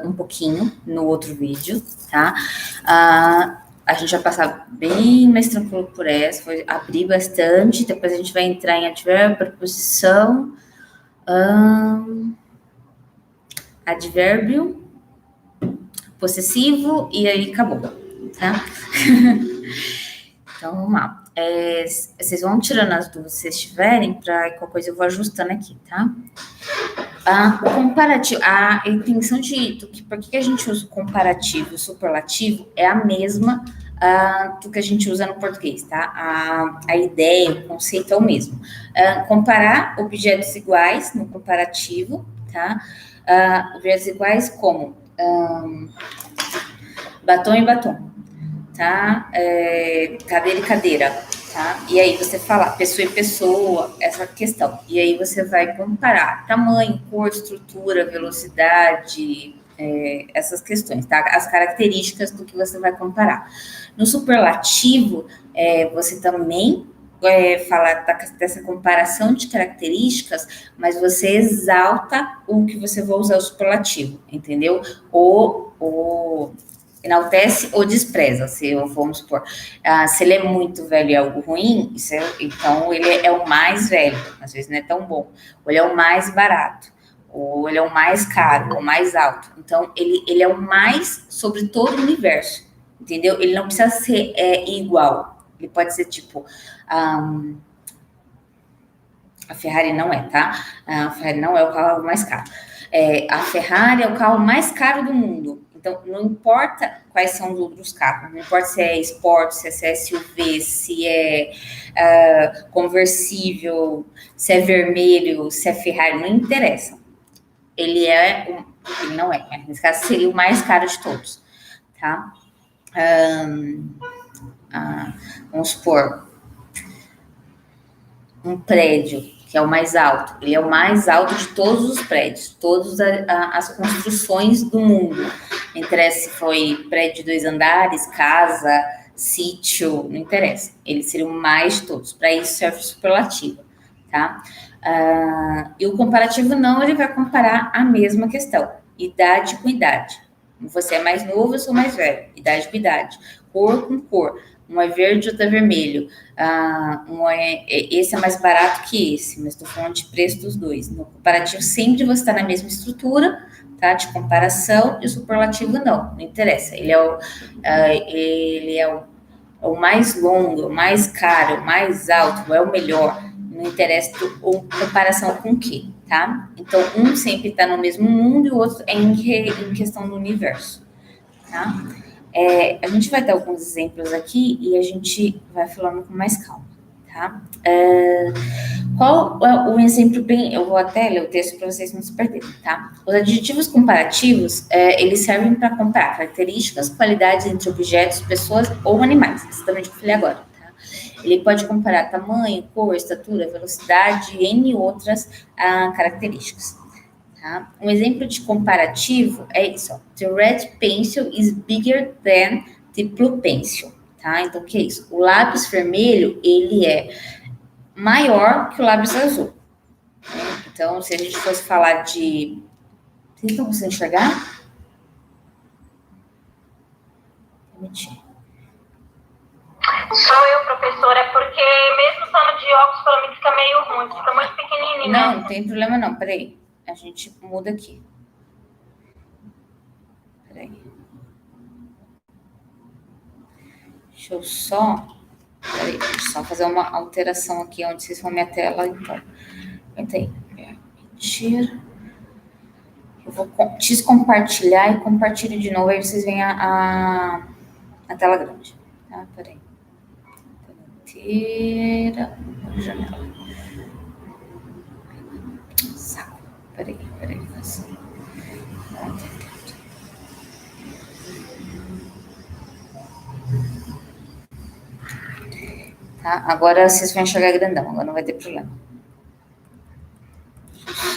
um pouquinho no outro vídeo, tá? A gente vai passar bem mais tranquilo por essa, foi abrir bastante, depois a gente vai entrar em advérbio, preposição, advérbio, possessivo, e aí acabou, tá? Então, vamos lá. Vocês vão tirando as dúvidas se vocês tiverem, para qualquer coisa eu vou ajustando aqui, tá? O comparativo, a intenção por que a gente usa o comparativo e o superlativo é a mesma do que a gente usa no português, tá? A ideia, o conceito é o mesmo. Comparar objetos iguais no comparativo, tá? Objetos iguais como batom e batom, tá? Cadeira e cadeira, tá? E aí você fala pessoa e pessoa, essa questão. E aí você vai comparar tamanho, cor, estrutura, velocidade, essas questões, tá? As características do que você vai comparar. No superlativo, você também fala dessa comparação de características, mas você exalta o que você vai usar o superlativo, entendeu? Ou enaltece ou despreza, vamos supor, se ele é muito velho e algo ruim, então ele é o mais velho, às vezes não é tão bom, ou ele é o mais barato, ou ele é o mais caro, ou mais alto, então ele é o mais sobre todo o universo, entendeu? Ele não precisa ser igual, ele pode ser tipo, a Ferrari não é, tá? A Ferrari não é o carro mais caro. A Ferrari é o carro mais caro do mundo. Então, não importa quais são os outros carros, não importa se é Sport, se é SUV, se é conversível, se é vermelho, se é Ferrari, não interessa. Ele não é, nesse caso seria o mais caro de todos, tá? Vamos supor, um prédio, que é o mais alto, ele é o mais alto de todos os prédios, todas as construções do mundo. Não interessa se foi prédio de 2 andares, casa, sítio, não interessa. Ele seria o mais de todos. Para isso serve o superlativo, tá? E o comparativo não, ele vai comparar a mesma questão. Idade com idade. Você é mais novo, eu sou mais velho. Idade com idade. Cor com cor. Um é verde, outro é vermelho. Esse é mais barato que esse, mas estou falando de preço dos dois. No comparativo, sempre você está na mesma estrutura, tá? De comparação, e o superlativo não interessa. Ele é o mais longo, o mais caro, o mais alto, é o melhor. Não interessa comparação com o quê, tá? Então, um sempre está no mesmo mundo e o outro é em questão do universo, tá? A gente vai dar alguns exemplos aqui e a gente vai falando com mais calma, tá? Qual é o exemplo bem... Eu vou até ler o texto para vocês não se perderem, tá? Os adjetivos comparativos, eles servem para comparar características, qualidades entre objetos, pessoas ou animais. Exatamente o que eu falei agora, tá? Ele pode comparar tamanho, cor, estatura, velocidade e N outras características. Tá? Um exemplo de comparativo é isso, ó. The red pencil is bigger than the blue pencil, tá? Então, o que é isso? O lápis vermelho, ele é maior que o lápis azul. Então, se a gente fosse falar de... Vocês estão conseguindo enxergar? Permitir. Sou eu, professora, porque mesmo estando de óculos, para mim fica meio ruim, fica muito pequenininho. Não tem problema não, peraí. A gente muda aqui. Peraí. Deixa eu só fazer uma alteração aqui onde vocês vão minha tela, então. Então, permitir. Eu vou descompartilhar e compartilho de novo, aí vocês veem a tela grande. Tá? Peraí. Inteira. Janela. Saco. Peraí. Assim. Tá? Agora vocês vão enxergar grandão, agora não vai ter problema.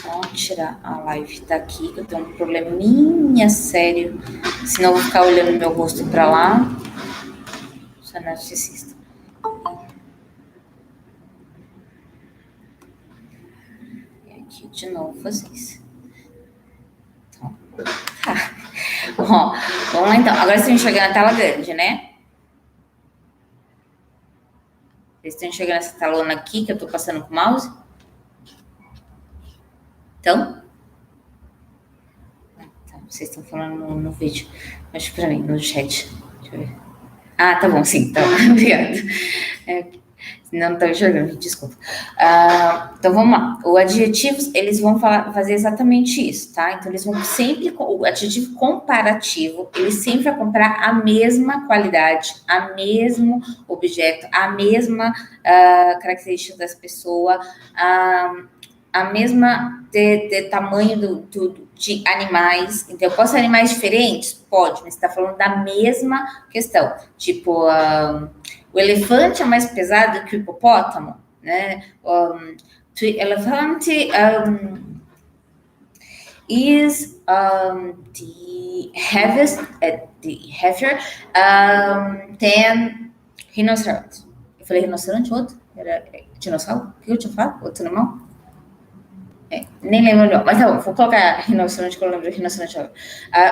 Só tirar a live daqui, que eu tenho um probleminha sério. Senão eu vou ficar olhando meu rosto pra lá. Sou narcisista. E aqui de novo fazer isso. Então, tá. Ó, vamos lá então. Agora vocês estão enxergando a tela grande, né? Vocês estão enxergando essa telona aqui que eu tô passando com o mouse? Então? Tá, vocês estão falando no vídeo. Mas pra mim, no chat. Deixa eu ver. Ah, tá bom, sim. Tá bom. Obrigada. Não estou enxergando, desculpa. Então, vamos lá. Os adjetivos, eles vão fazer exatamente isso, tá? Então, eles vão sempre... O adjetivo comparativo, ele sempre vai comparar a mesma qualidade, a mesmo objeto, a mesma característica das pessoas, a mesma de tamanho de animais. Então, eu posso ter animais diferentes? Pode, mas você está falando da mesma questão. Tipo... o elefante é mais pesado que o hipopótamo, né? The elephant is the heavier than rinoceronte. Eu falei rinoceronte, outro? Era dinossauro? O que eu tinha falado? Outro animal? Nem lembro, mas tá bom, vou colocar rinoceronte, que eu lembro de rinoceronte.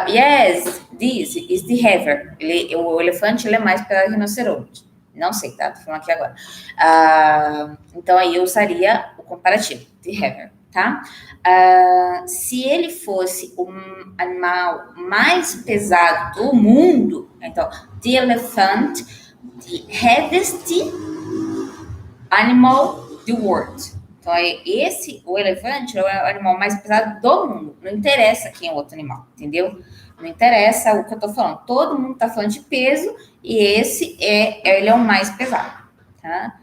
Yes, this is the heavier. O elefante, ele é mais pesado que o rinoceronte. Não sei, tá? Tô falando aqui agora. Então, aí eu usaria o comparativo, the heavier, tá? Se ele fosse o animal mais pesado do mundo, então, the elephant, the heaviest animal the world. Então, o elefante é o animal mais pesado do mundo. Não interessa quem é o outro animal, entendeu? Não interessa o que eu tô falando. Todo mundo tá falando de peso e ele é o mais pesado, tá?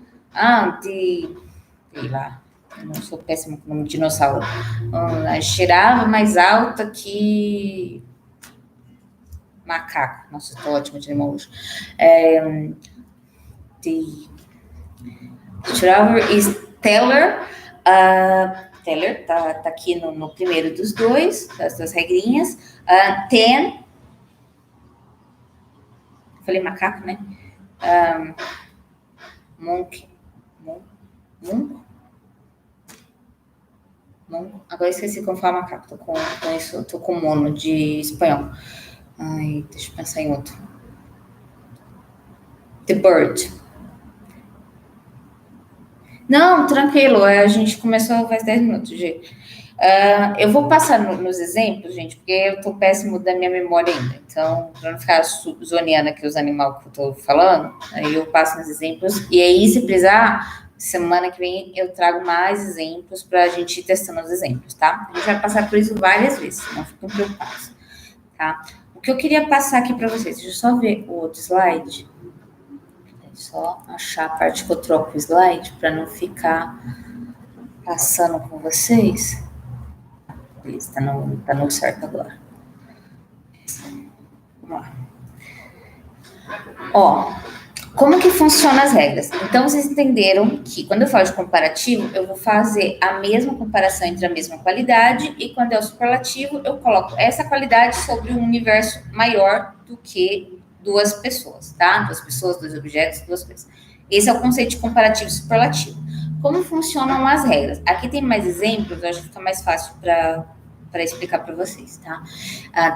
Sei lá, eu não sou péssima com o nome de dinossauro. A girafa mais alta que macaco. Nossa, eu tô ótima de animal hoje. Girafa is Teller. Teller tá aqui no primeiro dos dois, das duas regrinhas. Ten. Falei macaco, né? Monk. Agora esqueci como fala macaco. Tô com isso, tô com mono de espanhol. Ai, deixa eu pensar em outro. The bird. Não, tranquilo, a gente começou faz 10 minutos, gente. Eu vou passar nos exemplos, gente, porque eu tô péssimo da minha memória ainda. Então, para não ficar zoneando aqui os animais que eu tô falando, aí eu passo nos exemplos. E aí, se precisar, semana que vem eu trago mais exemplos para a gente ir testando os exemplos, tá? A gente vai passar por isso várias vezes, não fiquem preocupados, tá? O que eu queria passar aqui para vocês, deixa eu só ver o outro slide. Só achar a parte que eu troco o slide para não ficar passando com vocês. Beleza, tá no certo agora. Vamos lá. Ó, como que funcionam as regras? Então, vocês entenderam que quando eu falo de comparativo, eu vou fazer a mesma comparação entre a mesma qualidade e quando é o superlativo, eu coloco essa qualidade sobre um universo maior do que duas pessoas, tá? Duas pessoas, dois objetos, duas coisas. Esse é o conceito de comparativo e superlativo. Como funcionam as regras? Aqui tem mais exemplos, eu acho que fica mais fácil para explicar para vocês, tá?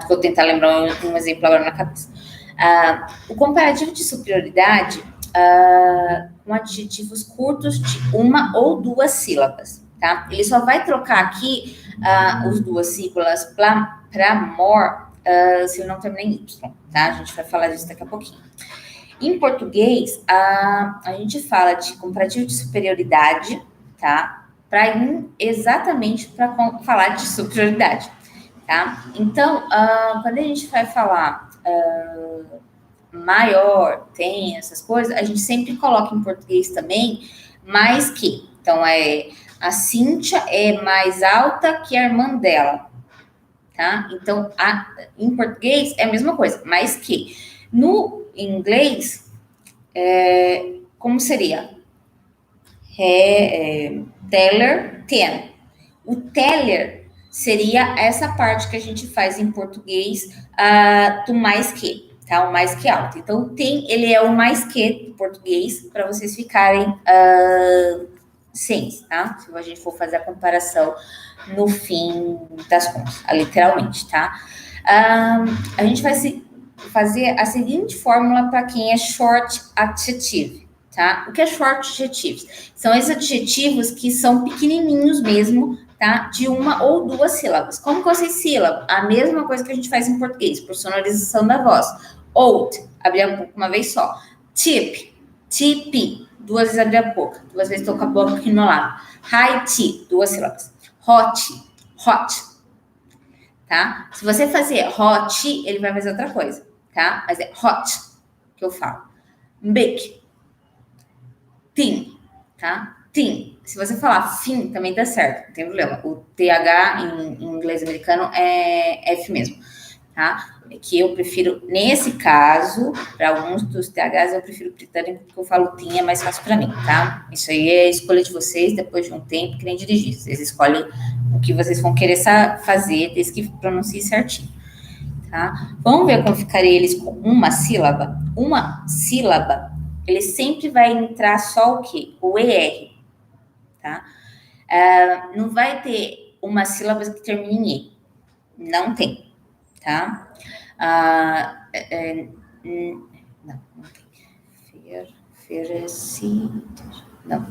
Vou tentar lembrar um exemplo agora na cabeça. O comparativo de superioridade com adjetivos curtos de uma ou duas sílabas, tá? Ele só vai trocar aqui as duas sílabas para more se ele não terminar em Y, tá? A gente vai falar disso daqui a pouquinho. Em português, a gente fala de comparativo de superioridade, tá? Para ir exatamente para falar de superioridade, tá? Então, quando a gente vai falar maior, tem essas coisas, a gente sempre coloca em português também mais que. Então, a Cíntia é mais alta que a irmã dela, tá? Então, em português é a mesma coisa, mais que. No inglês, como seria? Teller, 10. O teller seria essa parte que a gente faz em português do mais que, tá? O mais que alto. Então, ele é o mais que do português, para vocês ficarem cientes, tá? Se a gente for fazer a comparação no fim das contas, literalmente, tá? A gente vai fazer a seguinte fórmula para quem é short adjective, tá? O que é short adjectives? São esses adjetivos que são pequenininhos mesmo, tá? De uma ou duas sílabas. Como que eu sei sílaba? A mesma coisa que a gente faz em português, por sonorização da voz. Old, abrir a boca uma vez só. Tip, tip, duas vezes abrir a boca, duas vezes tocar a boca aqui no lado. High tea, duas sílabas. Hot, hot, tá? Se você fazer hot, ele vai fazer outra coisa, tá? Mas é hot que eu falo. Big, thin, tá? Thin. Se você falar thin, também dá certo, não tem problema. O TH em inglês americano é F mesmo, tá? É que eu prefiro, nesse caso, para alguns dos THs, eu prefiro britânico, porque eu falo thin, é mais fácil para mim, tá? Isso aí é escolha de vocês, depois de um tempo, que nem dirigir. Vocês escolhem o que vocês vão querer fazer, desde que pronuncie certinho, tá? Vamos ver como ficaria eles com uma sílaba? Uma sílaba, ele sempre vai entrar só o quê? O ER, tá? Não vai ter uma sílaba que termine em E. Não tem, tá?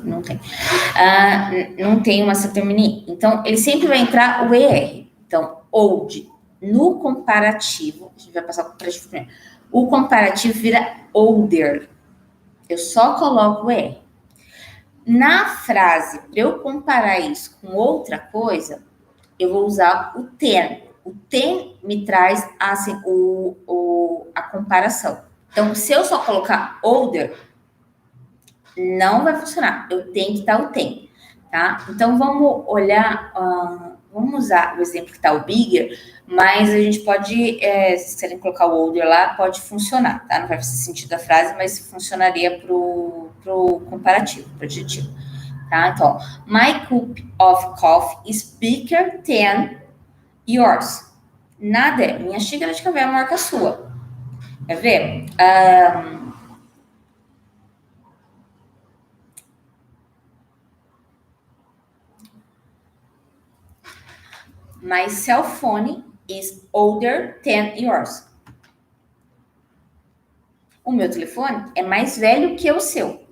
Não tem. Não tem. Não tem uma que termine em E. Então, ele sempre vai entrar o ER. Então, old. No comparativo, a gente vai passar o comparativo primeiro. O comparativo vira older. Eu só coloco o ER. Na frase, para eu comparar isso com outra coisa, eu vou usar o ten. O ten me traz assim, a comparação. Então, se eu só colocar older, não vai funcionar. Eu tenho que dar o ten, tá? Então, vamos olhar, vamos usar o exemplo que está o bigger, mas a gente pode, se ele colocar o older lá, pode funcionar, tá? Não vai fazer sentido a frase, mas funcionaria pro comparativo, pro adjetivo. Tá? Então, my cup of coffee is bigger than yours. Nada, minha xícara de café é maior que a sua. Quer ver? My cell phone is older than yours. O meu telefone é mais velho que o seu,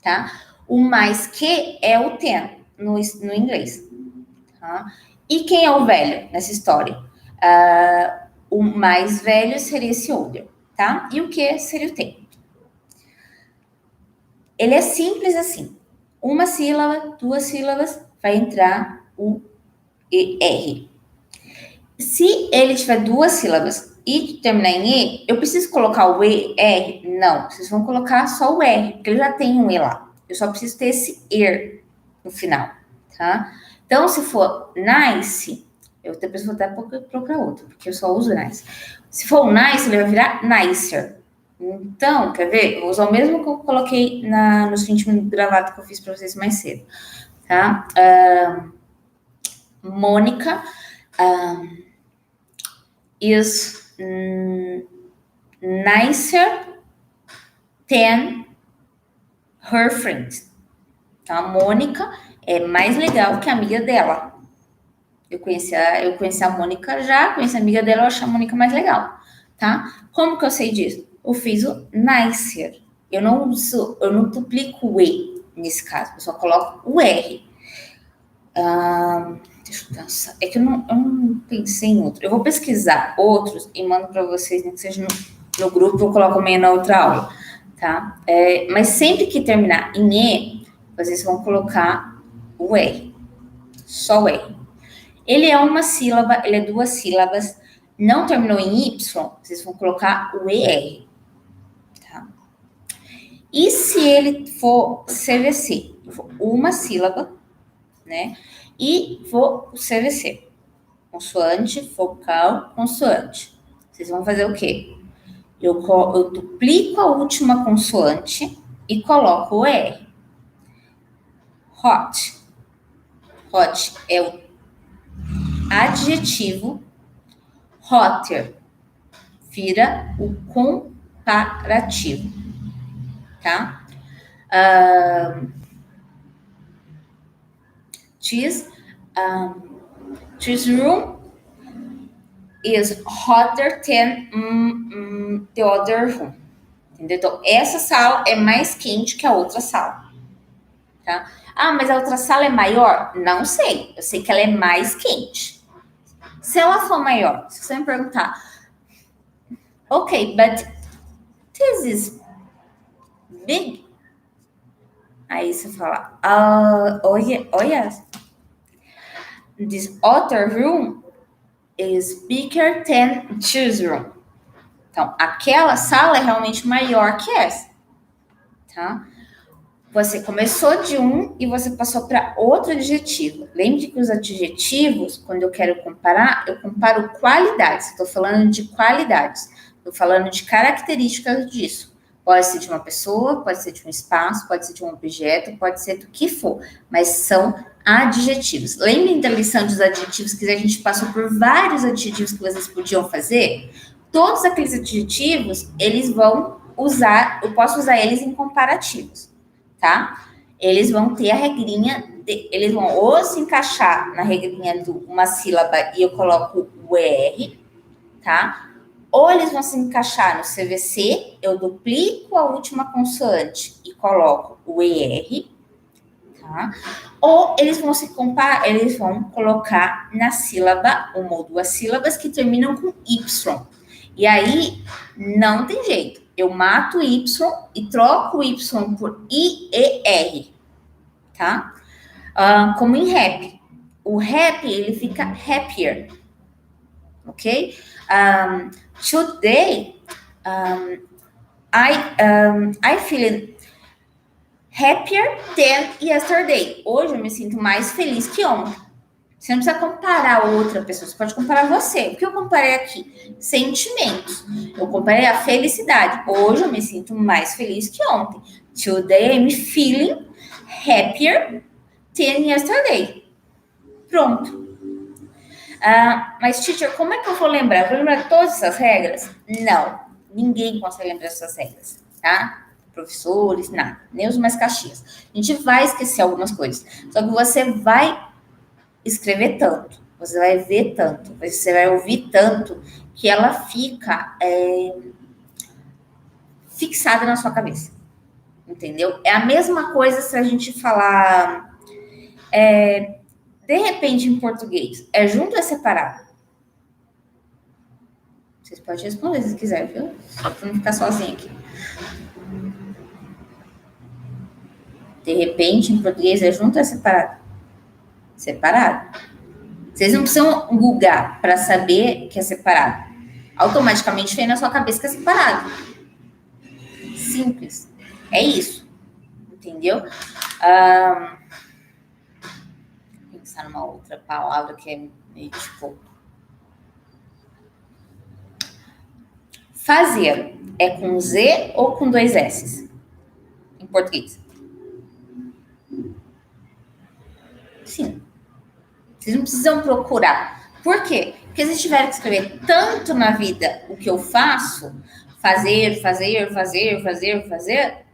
tá? O mais que é o ten no inglês, tá? E quem é o velho nessa história? O mais velho seria esse older, tá? E o que seria o ten? Ele é simples assim. Uma sílaba, duas sílabas, vai entrar o ER. Se ele tiver duas sílabas e terminar em E, eu preciso colocar o ER? Não, vocês vão colocar só o R, porque ele já tem um E lá. Eu só preciso ter esse ER no final, tá? Então, se for nice, eu depois vou até procurar outro, porque eu só uso nice. Se for nice, ele vai virar nicer. Então, quer ver? Eu vou usar o mesmo que eu coloquei nos 20 minutos de gravata que eu fiz para vocês mais cedo, tá? Mônica is nicer than her friend. Então, a Mônica é mais legal que a amiga dela. Eu conheci a Mônica já, conheci a amiga dela, eu achei a Mônica mais legal, tá? Como que eu sei disso? Eu fiz o nicer. Eu não duplico o E nesse caso, eu só coloco o R. Deixa eu pensar. É que eu não pensei em outro. Eu vou pesquisar outros e mando para vocês, nem que seja no grupo, eu coloco meio na outra aula, tá? Mas sempre que terminar em E, vocês vão colocar o R. Só o R. Ele é uma sílaba, ele é duas sílabas. Não terminou em Y, vocês vão colocar o ER. Tá? E se ele for CVC? Uma sílaba, né? E vou o CVC. Consoante, vogal, consoante. Vocês vão fazer o quê? Eu duplico a última consoante e coloco o R. Hot. Hot é o adjetivo. Hotter vira o comparativo, tá? This room is hotter than the other room. Entendeu? Então, essa sala é mais quente que a outra sala. Tá? Ah, mas a outra sala é maior? Não sei. Eu sei que ela é mais quente. Se ela for maior, se você me perguntar, ok, but this is big. Aí você fala, oh yes. This other room is bigger than this room. Então, aquela sala é realmente maior que essa, tá? Você começou de um e você passou para outro adjetivo. Lembre que os adjetivos, quando eu quero comparar, eu comparo qualidades. Estou falando de qualidades. Estou falando de características disso. Pode ser de uma pessoa, pode ser de um espaço, pode ser de um objeto, pode ser do que for. Mas são adjetivos. Lembrem da lição dos adjetivos, que a gente passou por vários adjetivos que vocês podiam fazer? Todos aqueles adjetivos, eles vão usar, eu posso usar eles em comparativos, tá? Eles vão ter a regrinha, eles vão ou se encaixar na regrinha de uma sílaba e eu coloco o ER, tá? Ou eles vão se encaixar no CVC, eu duplico a última consoante e coloco o ER, tá? Ou eles vão se comparar, eles vão colocar na sílaba uma ou duas sílabas que terminam com Y. E aí, não tem jeito. Eu mato o Y e troco o Y por IER, tá? Como em rap. O rap, ele fica happier, ok? Today, I feel happier than yesterday. Hoje eu me sinto mais feliz que ontem. Você não precisa comparar outra pessoa, você pode comparar você. O que eu comparei aqui? Sentimentos. Eu comparei a felicidade. Hoje eu me sinto mais feliz que ontem. Today I'm feeling happier than yesterday. Pronto. Mas, teacher, como é que eu vou lembrar? Eu vou lembrar todas essas regras? Não. Ninguém consegue lembrar essas regras, tá? Professores, nada. Nem os mais caxias. A gente vai esquecer algumas coisas. Só que você vai escrever tanto, você vai ver tanto, você vai ouvir tanto, que ela fica fixada na sua cabeça. Entendeu? É a mesma coisa se a gente falar de repente em português. É junto ou é separado? Vocês podem responder se quiser, viu? Só para não ficar sozinha aqui. De repente em português é junto ou é separado? Separado. Vocês não precisam googar para saber que é separado. Automaticamente vem na sua cabeça que é separado. Simples. É isso. Entendeu? Pensar numa outra palavra que é meio tipo... Fazer é com Z ou com 2 S? Em português. Sim. Vocês não precisam procurar. Por quê? Porque se tiver que escrever tanto na vida o que eu faço, fazer,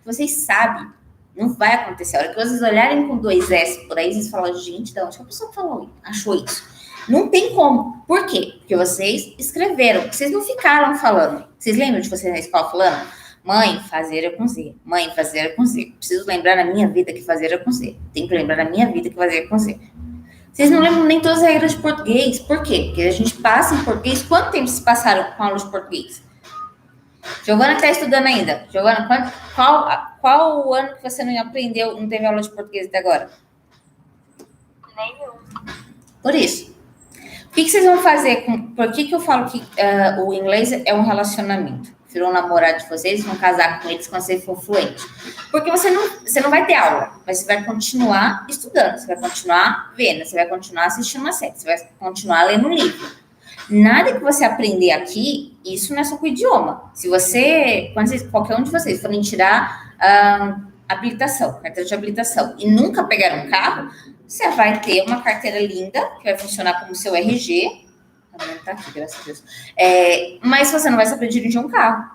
vocês sabem. Não vai acontecer. A hora que vocês olharem com 2 S por aí, vocês falam, gente, de onde que a pessoa achou isso? Não tem como. Por quê? Porque vocês escreveram. Vocês não ficaram falando. Vocês lembram de vocês na escola falando? Mãe, fazer é com Z. Mãe, fazer é com Z. Preciso lembrar na minha vida que fazer é com Z. Tem que lembrar na minha vida que fazer é com Z. Vocês não lembram nem todas as regras de português. Por quê? Porque a gente passa em português. Quanto tempo vocês passaram com aula de português? Giovana está estudando ainda. Giovana, qual o ano que você não aprendeu, não teve aula de português até agora? Nenhum. Por isso. O que vocês vão fazer? Por que eu falo que o inglês é um relacionamento? Virou um namorado de vocês, vão casar com eles quando você for fluente. Porque você não vai ter aula, mas você vai continuar estudando, você vai continuar vendo, você vai continuar assistindo uma série, você vai continuar lendo um livro. Nada que você aprender aqui, isso não é só com o idioma. Se você, qualquer um de vocês forem tirar habilitação, carteira de habilitação, e nunca pegar um carro, você vai ter uma carteira linda, que vai funcionar como seu RG. Tá aqui, graças a Deus. Mas você não vai saber dirigir um carro.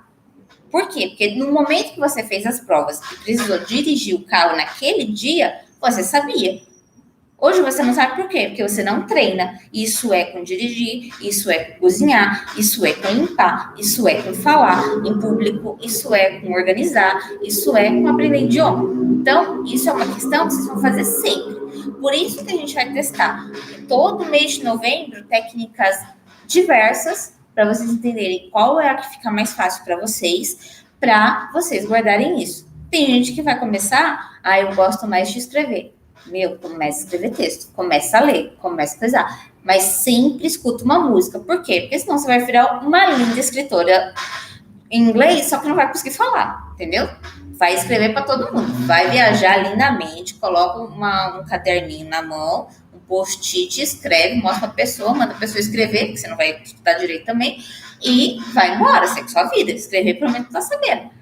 Por quê? Porque no momento que você fez as provas e precisou dirigir o carro naquele dia, você sabia. Hoje você não sabe por quê? Porque você não treina. Isso é com dirigir, isso é com cozinhar, isso é com limpar, isso é com falar em público, isso é com organizar, isso é com aprender idioma. Então, isso é uma questão que vocês vão fazer sempre. Por isso que a gente vai testar todo mês de novembro técnicas diversas para vocês entenderem qual é a que fica mais fácil para vocês guardarem isso. Tem gente que vai começar, eu gosto mais de escrever. Começa a escrever texto, começa a ler, começa a pesar. Mas sempre escuta uma música. Por quê? Porque senão você vai virar uma linda escritora em inglês, só que não vai conseguir falar, entendeu? Vai escrever para todo mundo. Vai viajar lindamente, coloca um caderninho na mão, um post-it, escreve, mostra a pessoa, manda a pessoa escrever, porque você não vai estudar direito também, e vai embora, segue sua vida. Escrever, pelo menos, tá sabendo.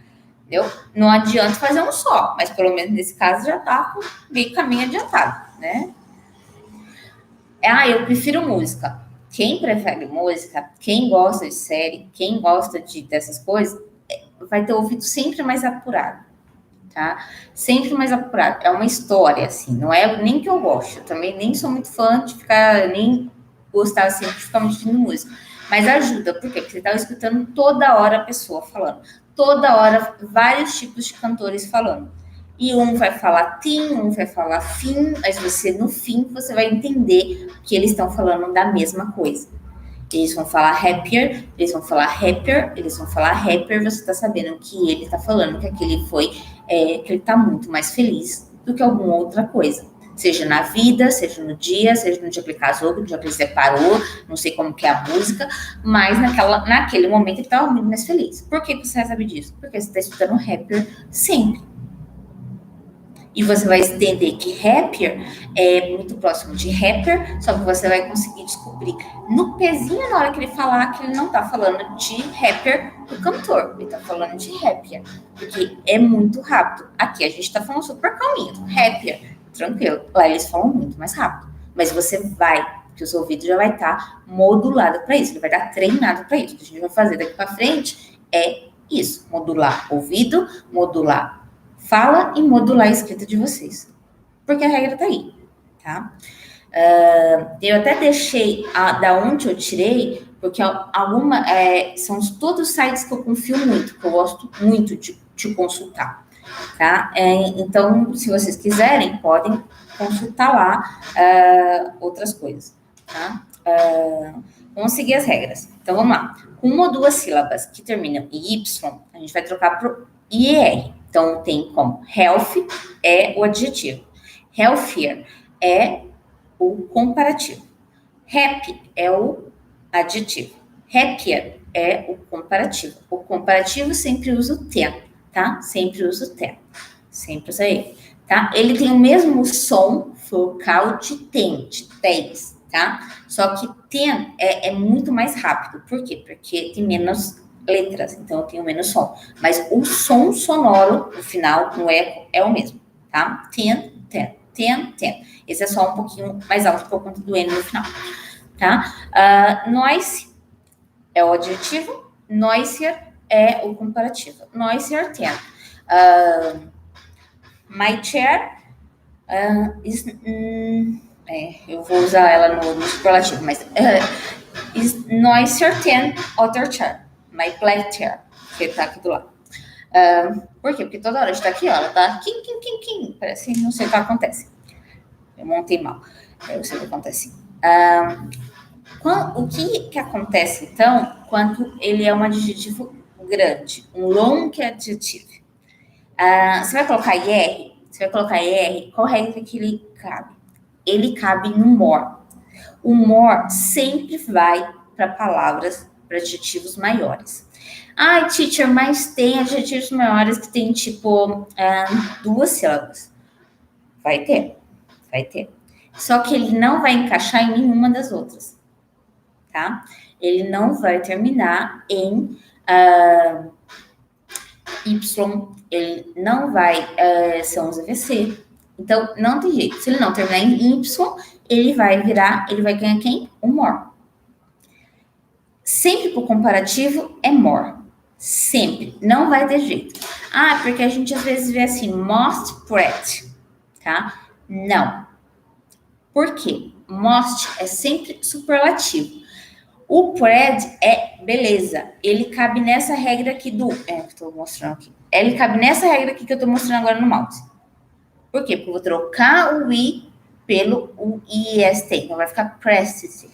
Entendeu? Não adianta fazer um só, mas pelo menos nesse caso já tá com meio caminho adiantado, né? Eu prefiro música. Quem prefere música, quem gosta de série, quem gosta dessas coisas, vai ter ouvido sempre mais apurado, tá? Sempre mais apurado. É uma história, assim, não é nem que eu gosto. Eu também nem sou muito fã de ficar, nem gostar assim, de ficar ouvindo música. Mas ajuda, por quê? Porque você tá escutando toda hora a pessoa falando. Toda hora, vários tipos de cantores falando. E um vai falar tim, um vai falar fim, mas você, no fim, você vai entender que eles estão falando da mesma coisa. Eles vão falar happier, eles vão falar happier, eles vão falar rapper, você tá sabendo que ele tá falando que aquele que ele tá muito mais feliz do que alguma outra coisa. Seja na vida, seja no dia que ele casou, no dia que ele separou, não sei como que é a música, mas naquele momento ele estava muito mais feliz. Por que você sabe disso? Porque você está estudando rapper sempre. E você vai entender que rapper é muito próximo de rapper, só que você vai conseguir descobrir no pezinho na hora que ele falar que ele não tá falando de rapper do cantor, ele tá falando de rapper, porque é muito rápido. Aqui a gente tá falando super calminho, rapper, tranquilo. Lá eles falam muito mais rápido, mas você porque o seu ouvido já vai estar modulado para isso, ele vai estar treinado para isso. O que a gente vai fazer daqui para frente é isso, modular ouvido, modular fala e modular a escrita de vocês. Porque a regra tá aí, tá? Eu até deixei da onde eu tirei, porque são todos sites que eu confio muito, que eu gosto muito de consultar, tá? Então, se vocês quiserem, podem consultar lá outras coisas, tá? Vamos seguir as regras. Então, vamos lá. Com uma ou duas sílabas que terminam em Y, a gente vai trocar para IER. Então, tem como health é o adjetivo. Healthier é o comparativo. Happy é o adjetivo. Happier é o comparativo. O comparativo sempre usa o tem, tá? Sempre usa o tem. Sempre usa ele, tá? Ele tem o mesmo som focal de tem, de tens, tá? Só que tem é muito mais rápido. Por quê? Porque tem menos letras, então eu tenho menos som. Mas o som sonoro, no final, no eco, é o mesmo, tá? Ten. Esse é só um pouquinho mais alto por conta do N no final, tá? Noise é o adjetivo, noisier é o comparativo. Noisier, ten. My chair eu vou usar ela no superlativo, mas is noisier than other chair. My black chair, que tá aqui do lado. Por quê? Porque toda hora a gente tá aqui, ó, ela tá kim, parece, não sei o que acontece. Eu montei mal, eu sei o que acontece. O que acontece, então, quando ele é um adjetivo grande, um long adjective? Você vai colocar IR? Você vai colocar IR? Qual regra que ele cabe? Ele cabe no more. O more sempre vai para palavras, para adjetivos maiores. Teacher, mas tem adjetivos maiores que tem, tipo, duas sílabas. Vai ter. Só que ele não vai encaixar em nenhuma das outras, tá? Ele não vai terminar em Y, ele não vai ser um ZVC. Então, não tem jeito. Se ele não terminar em Y, ele vai ganhar quem? O more. Sempre pro comparativo é more. Sempre. Não vai ter jeito. Porque a gente às vezes vê assim, most pretty, tá? Não. Por quê? Most é sempre superlativo. O pred é beleza. Ele cabe nessa regra aqui do... que eu tô mostrando aqui. Ele cabe nessa regra aqui que eu tô mostrando agora no mouse. Por quê? Porque eu vou trocar o I pelo o IST. Então, vai ficar practice,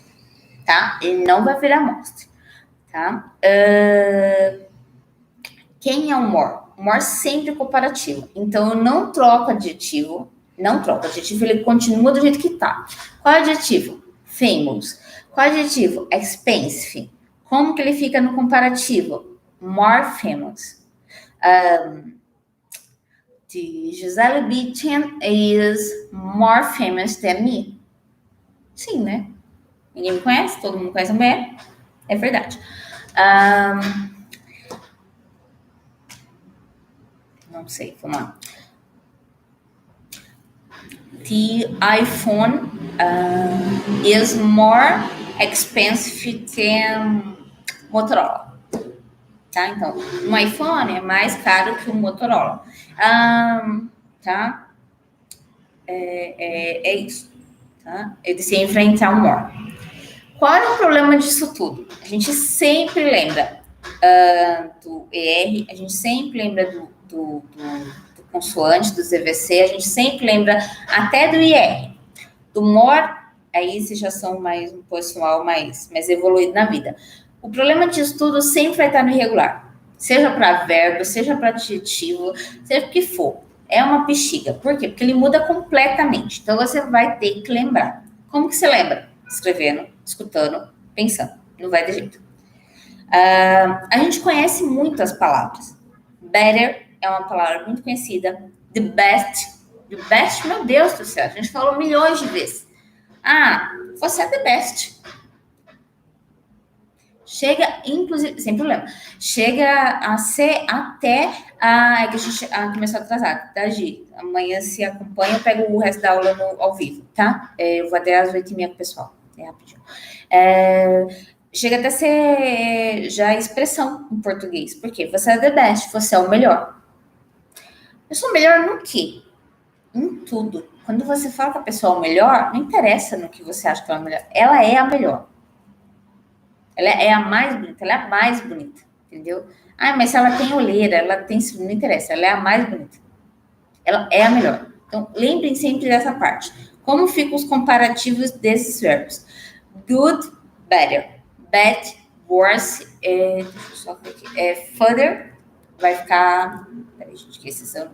tá? Ele não vai virar most, tá? Quem é o more? O more sempre é comparativo. Então, eu não troco adjetivo. Não troco. O adjetivo, ele continua do jeito que tá. Qual é o adjetivo? Famous. Qual é o adjetivo? Expensive. Como que ele fica no comparativo? More famous. The Gisele Bündchen is more famous than me. Sim, né? Ninguém me conhece, todo mundo conhece a mulher. É verdade. Não sei, vamos lá. The iPhone is more expensive than Motorola. Tá? Então, um iPhone é mais caro que um Motorola. Tá? É isso. Tá? Ele se enfrentar um more. Qual é o problema disso tudo? A gente sempre lembra do ER, a gente sempre lembra do consoante, do ZVC, a gente sempre lembra até do IR. Do more, aí vocês já são mais um pessoal mais evoluído na vida. O problema disso tudo sempre vai estar no irregular. Seja para verbo, seja para adjetivo, seja o que for. É uma bexiga. Por quê? Porque ele muda completamente. Então, você vai ter que lembrar. Como que você lembra? Escrevendo, escutando, pensando. Não vai ter jeito. A gente conhece muitas palavras. Better é uma palavra muito conhecida. The best. The best, meu Deus do céu. A gente falou milhões de vezes. Você é the best. Chega, inclusive, sem problema, chega a ser até que a gente começou a atrasar, tá, Gi? Amanhã se acompanha, eu pego o resto da aula ao vivo, tá? Eu vou até às 8h30 com o pessoal, rapidinho. Chega até a ser já expressão em português, porque você é the best, você é o melhor. Eu sou melhor no quê? Em tudo. Quando você fala que a pessoa é o melhor, não interessa no que você acha que ela é melhor, ela é a melhor. Ela é a mais bonita, ela é a mais bonita, entendeu? Mas se ela tem olheira, ela tem... Não interessa, ela é a mais bonita. Ela é a melhor. Então, lembrem sempre dessa parte. Como ficam os comparativos desses verbos? Good, better. Bad, worse. Deixa eu só ver aqui. Further, vai ficar... Peraí, gente, que esses são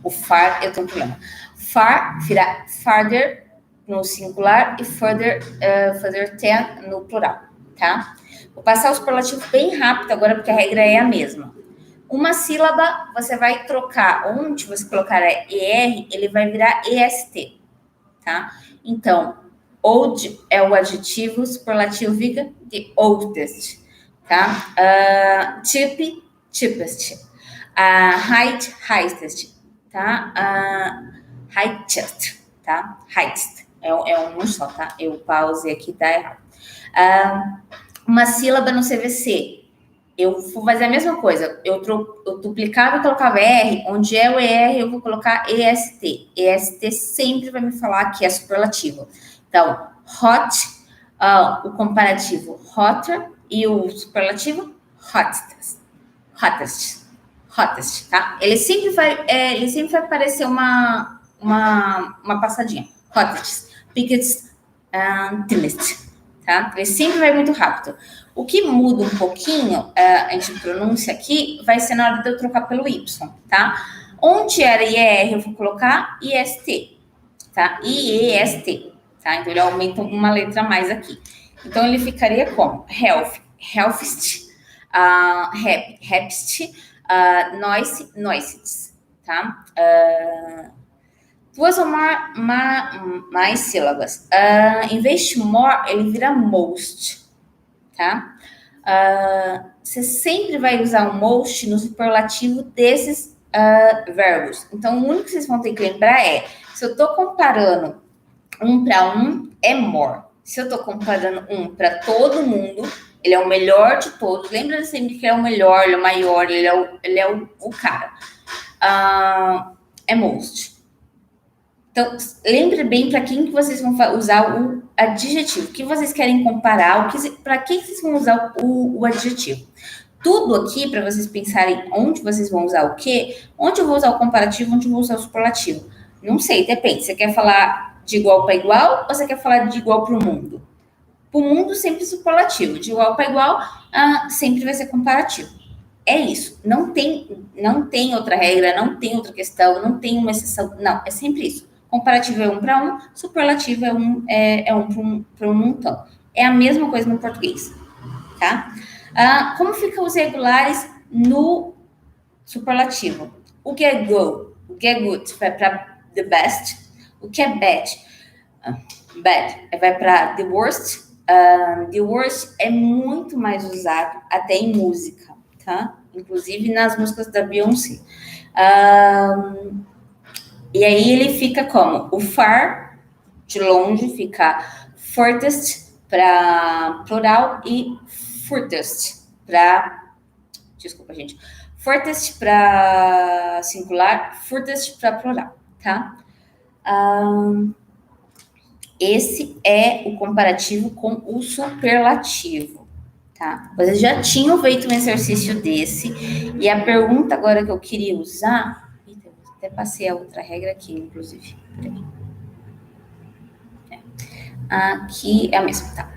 o far, eu tenho um problema. Far, vira farther no singular e further than no plural, tá? Vou passar o superlativo bem rápido agora, porque a regra é a mesma. Uma sílaba, você vai trocar, onde você colocar ER, ele vai virar EST, tá? Então, old é o adjetivo, superlativo fica de oldest, tá? Cheap, cheapest. Height, highest, tá? Highest, tá? Highest. É um só, tá? Eu pausei aqui, tá errado. Uma sílaba no CVC. Eu vou fazer a mesma coisa. Eu duplicava e colocava R. Onde é o ER, eu vou colocar EST. EST sempre vai me falar que é superlativo. Então, hot, o comparativo hotter e o superlativo hottest. Hottest, tá? Ele sempre vai aparecer uma passadinha. Hottest, biggest, thinnest, tá? Ele sempre vai muito rápido. O que muda um pouquinho, a gente pronuncia aqui, vai ser na hora de eu trocar pelo Y, tá? Onde era IR, eu vou colocar IST, tá? IEST, tá? Então, ele aumenta uma letra a mais aqui. Então, ele ficaria como? Health, healthist, happy, happiest, noise, noisest, tá? Duas ou mais sílabas. Em vez de more, ele vira most, tá? Você sempre vai usar o most no superlativo desses verbos. Então, o único que vocês vão ter que lembrar é, se eu estou comparando um para um, é more. Se eu estou comparando um para todo mundo, ele é o melhor de todos. Lembra sempre que ele é o melhor, ele é o maior, ele é o cara. É most. Então, lembre bem para quem que vocês vão usar o adjetivo. O que vocês querem comparar, para quem vocês vão usar o adjetivo. Tudo aqui, para vocês pensarem onde vocês vão usar o quê, onde eu vou usar o comparativo, onde eu vou usar o superlativo. Não sei, depende. Você quer falar de igual para igual ou você quer falar de igual para o mundo? Para o mundo, sempre superlativo. De igual para igual, sempre vai ser comparativo. É isso. Não tem outra regra, não tem outra questão, não tem uma exceção. Não, é sempre isso. Comparativo é um para um, superlativo é um para um montão. É a mesma coisa no português, tá? Como ficam os regulares no superlativo? O que é good? O que é good vai para the best. O que é bad? Bad vai para the worst. The worst é muito mais usado até em música, tá? Inclusive nas músicas da Beyoncé. E aí ele fica como? O far, de longe, fica furthest para plural e furthest para... Desculpa, gente. Furthest para singular, furthest para plural, tá? Esse é o comparativo com o superlativo, tá? Vocês já tinham feito um exercício desse, e a pergunta agora que eu queria usar... Até passei a outra regra aqui, inclusive. Aqui é a mesma, tá?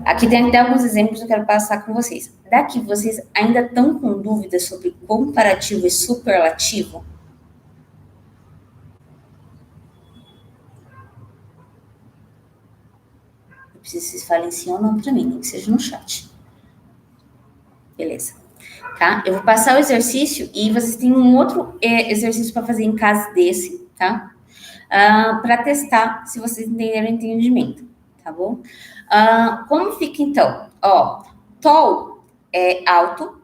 Aqui tem até alguns exemplos que eu quero passar com vocês. Daqui, vocês ainda estão com dúvidas sobre comparativo e superlativo? Eu preciso que vocês falem sim ou não para mim, nem que seja no chat. Beleza. Tá? Eu vou passar o exercício e vocês têm um outro exercício para fazer em casa desse, tá? Para testar se vocês entenderam o entendimento, tá bom? Como fica então? Ó, tall é alto,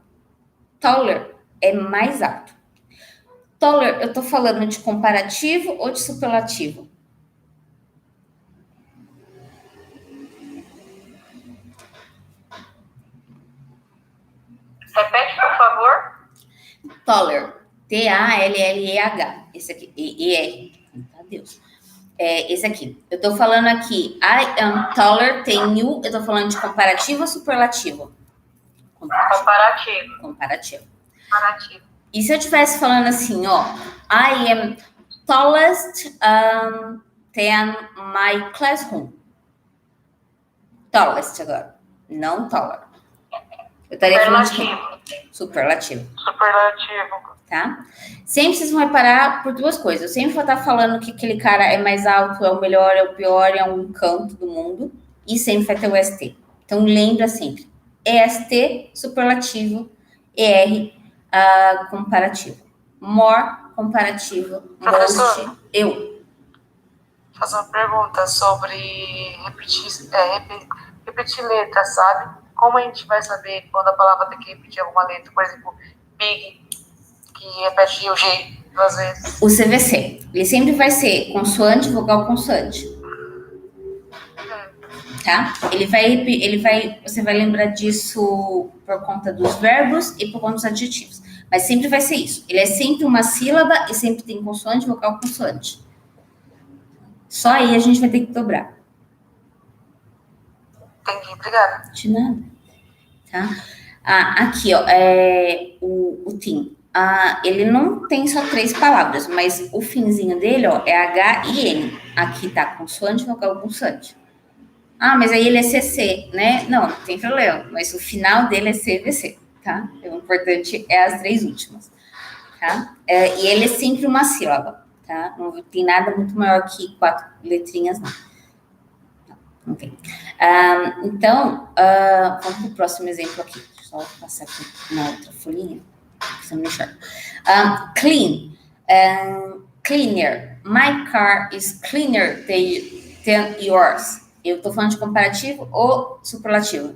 taller é mais alto. Taller, eu tô falando de comparativo ou de superlativo? Repete, por favor. Taller, T-A-L-L-E-H. Esse aqui, E-R. Deus. Esse aqui. Eu tô falando aqui, I am taller than you. Eu tô falando de comparativo ou superlativo? Comparativo. E se eu estivesse falando assim, ó, I am tallest than my classroom. Tallest agora, não taller. Eu estaria falando de superlativo. Tá? Sempre vocês vão reparar por duas coisas. Eu sempre vou estar falando que aquele cara é mais alto, é o melhor, é o pior, é um canto do mundo. E sempre vai ter o ST. Então, lembra sempre. EST, superlativo. ER, comparativo. More, comparativo. Most, eu. Vou fazer uma pergunta sobre repetir letras, sabe? Como a gente vai saber quando a palavra tem que repetir alguma letra? Por exemplo, big, que repete o G duas vezes. O CVC. Ele sempre vai ser consoante, vogal, consoante. Tá? Você vai lembrar disso por conta dos verbos e por conta dos adjetivos. Mas sempre vai ser isso. Ele é sempre uma sílaba e sempre tem consoante, vogal, consoante. Só aí a gente vai ter que dobrar. Entendi, obrigada. De nada. Tá? Aqui, ó, o TIM. Ele não tem só 3 palavras, mas o finzinho dele, ó, é H e N. Aqui tá consoante, vogal, consoante. Mas aí ele é CC, né? Não tem problema, mas o final dele é CVC, tá? O importante é as 3 últimas, tá? E ele é sempre uma sílaba, tá? Não tem nada muito maior que 4 letrinhas, não. Não tem. Então, vamos para o próximo exemplo aqui. Deixa eu só passar aqui na outra folhinha. Clean. Cleaner. My car is cleaner than yours. Eu tô falando de comparativo ou superlativo?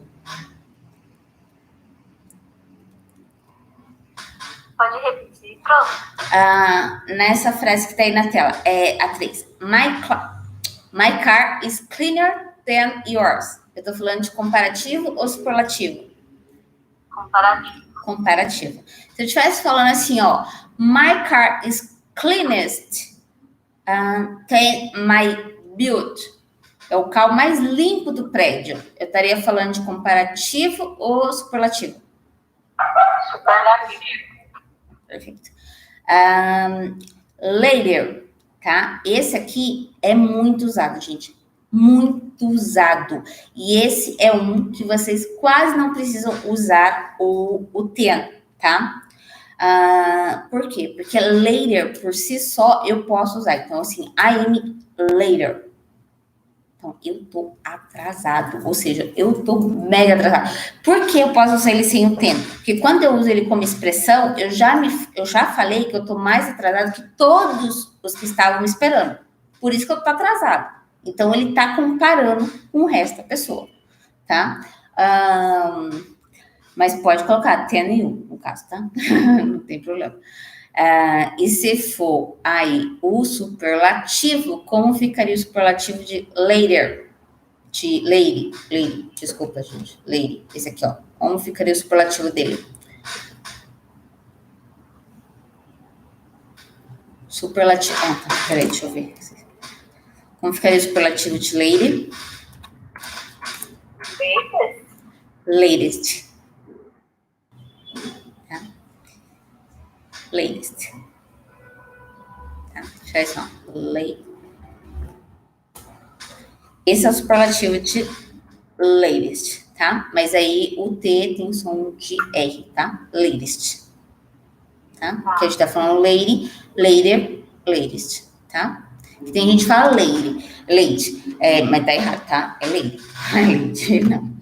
Pode repetir, pronto. Nessa frase que tá aí na tela, é a 3. My car is cleaner than yours. Eu tô falando de comparativo ou superlativo? Comparativo. Se eu estivesse falando assim, ó, my car is cleanest Tem my build. É o carro mais limpo do prédio. Eu estaria falando de comparativo ou superlativo? Superlativo. Perfeito. Later, tá? Esse aqui é muito usado, gente. Muito usado. E esse é um que vocês quase não precisam usar o ten, tá? Por quê? Porque later, por si só, eu posso usar. Então, assim, I am later. Então, eu tô atrasado. Ou seja, eu tô mega atrasado. Por que eu posso usar ele sem o tempo? Porque quando eu uso ele como expressão, eu já falei que eu tô mais atrasado que todos os que estavam me esperando. Por isso que eu tô atrasado. Então, ele tá comparando com o resto da pessoa, tá? Mas pode colocar ten you, no caso, tá? Não tem problema. E se for aí o superlativo, como ficaria o superlativo de later? De lady, desculpa, gente. Lady, esse aqui, ó. Como ficaria o superlativo dele? Superlativo. Tá. Peraí, deixa eu ver. Como ficaria o superlativo de lady? Latest. Tá? Latest. Tá? Deixa eu ver só. Esse é o superlativo de latest, tá? Mas aí o T tem som de R, tá? Latest. Tá? Porque a gente tá falando lady, later, latest, tá? Que tem gente que fala lady, mas tá errado, tá? É lady. Lady, não.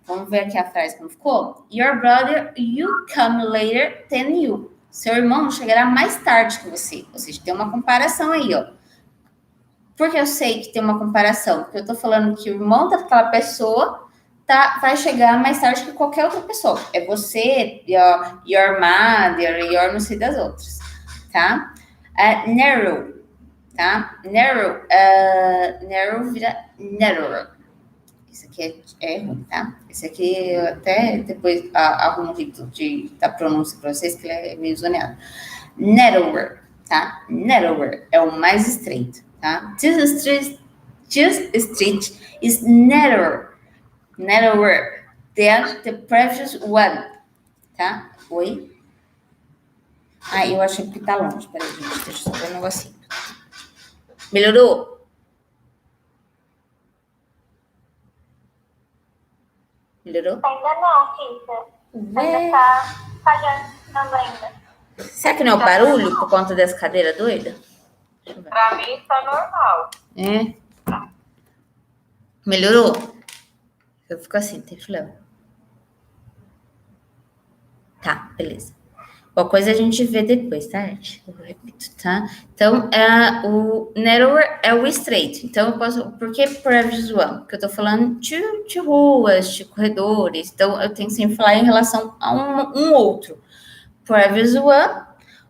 Vamos ver aqui a frase como ficou. Your brother, you come later than you. Seu irmão chegará mais tarde que você. Ou seja, tem uma comparação aí, ó. Por que eu sei que tem uma comparação? Porque eu tô falando que o irmão daquela pessoa vai chegar mais tarde que qualquer outra pessoa. É você, your mother, your não sei das outras, tá? Narrow, tá? Narrow vira narrower. Esse aqui é ruim, tá? Esse aqui eu até depois arrumo um jeito da pronúncia para vocês, que ele é meio zoneado. Narrower, tá? Narrower é o mais estreito, tá? This street is narrower than the previous one, tá? Oi? Eu achei que tá longe. Peraí, gente, deixa eu só ver um negocinho. Melhorou? Melhorou? Ainda não, Cissa. Ainda tá falhando ainda. Será que não é o barulho por conta dessa cadeira doida? Pra mim tá normal. Melhorou? Eu fico assim, tem problema. Tá, beleza. Qualquer coisa a gente vê depois, tá, gente? Eu repito, tá? Então, o narrower é o estreito. Então, eu posso... Por que previous one? Porque eu tô falando de ruas, de corredores. Então, eu tenho que sempre falar em relação a um outro. Previous one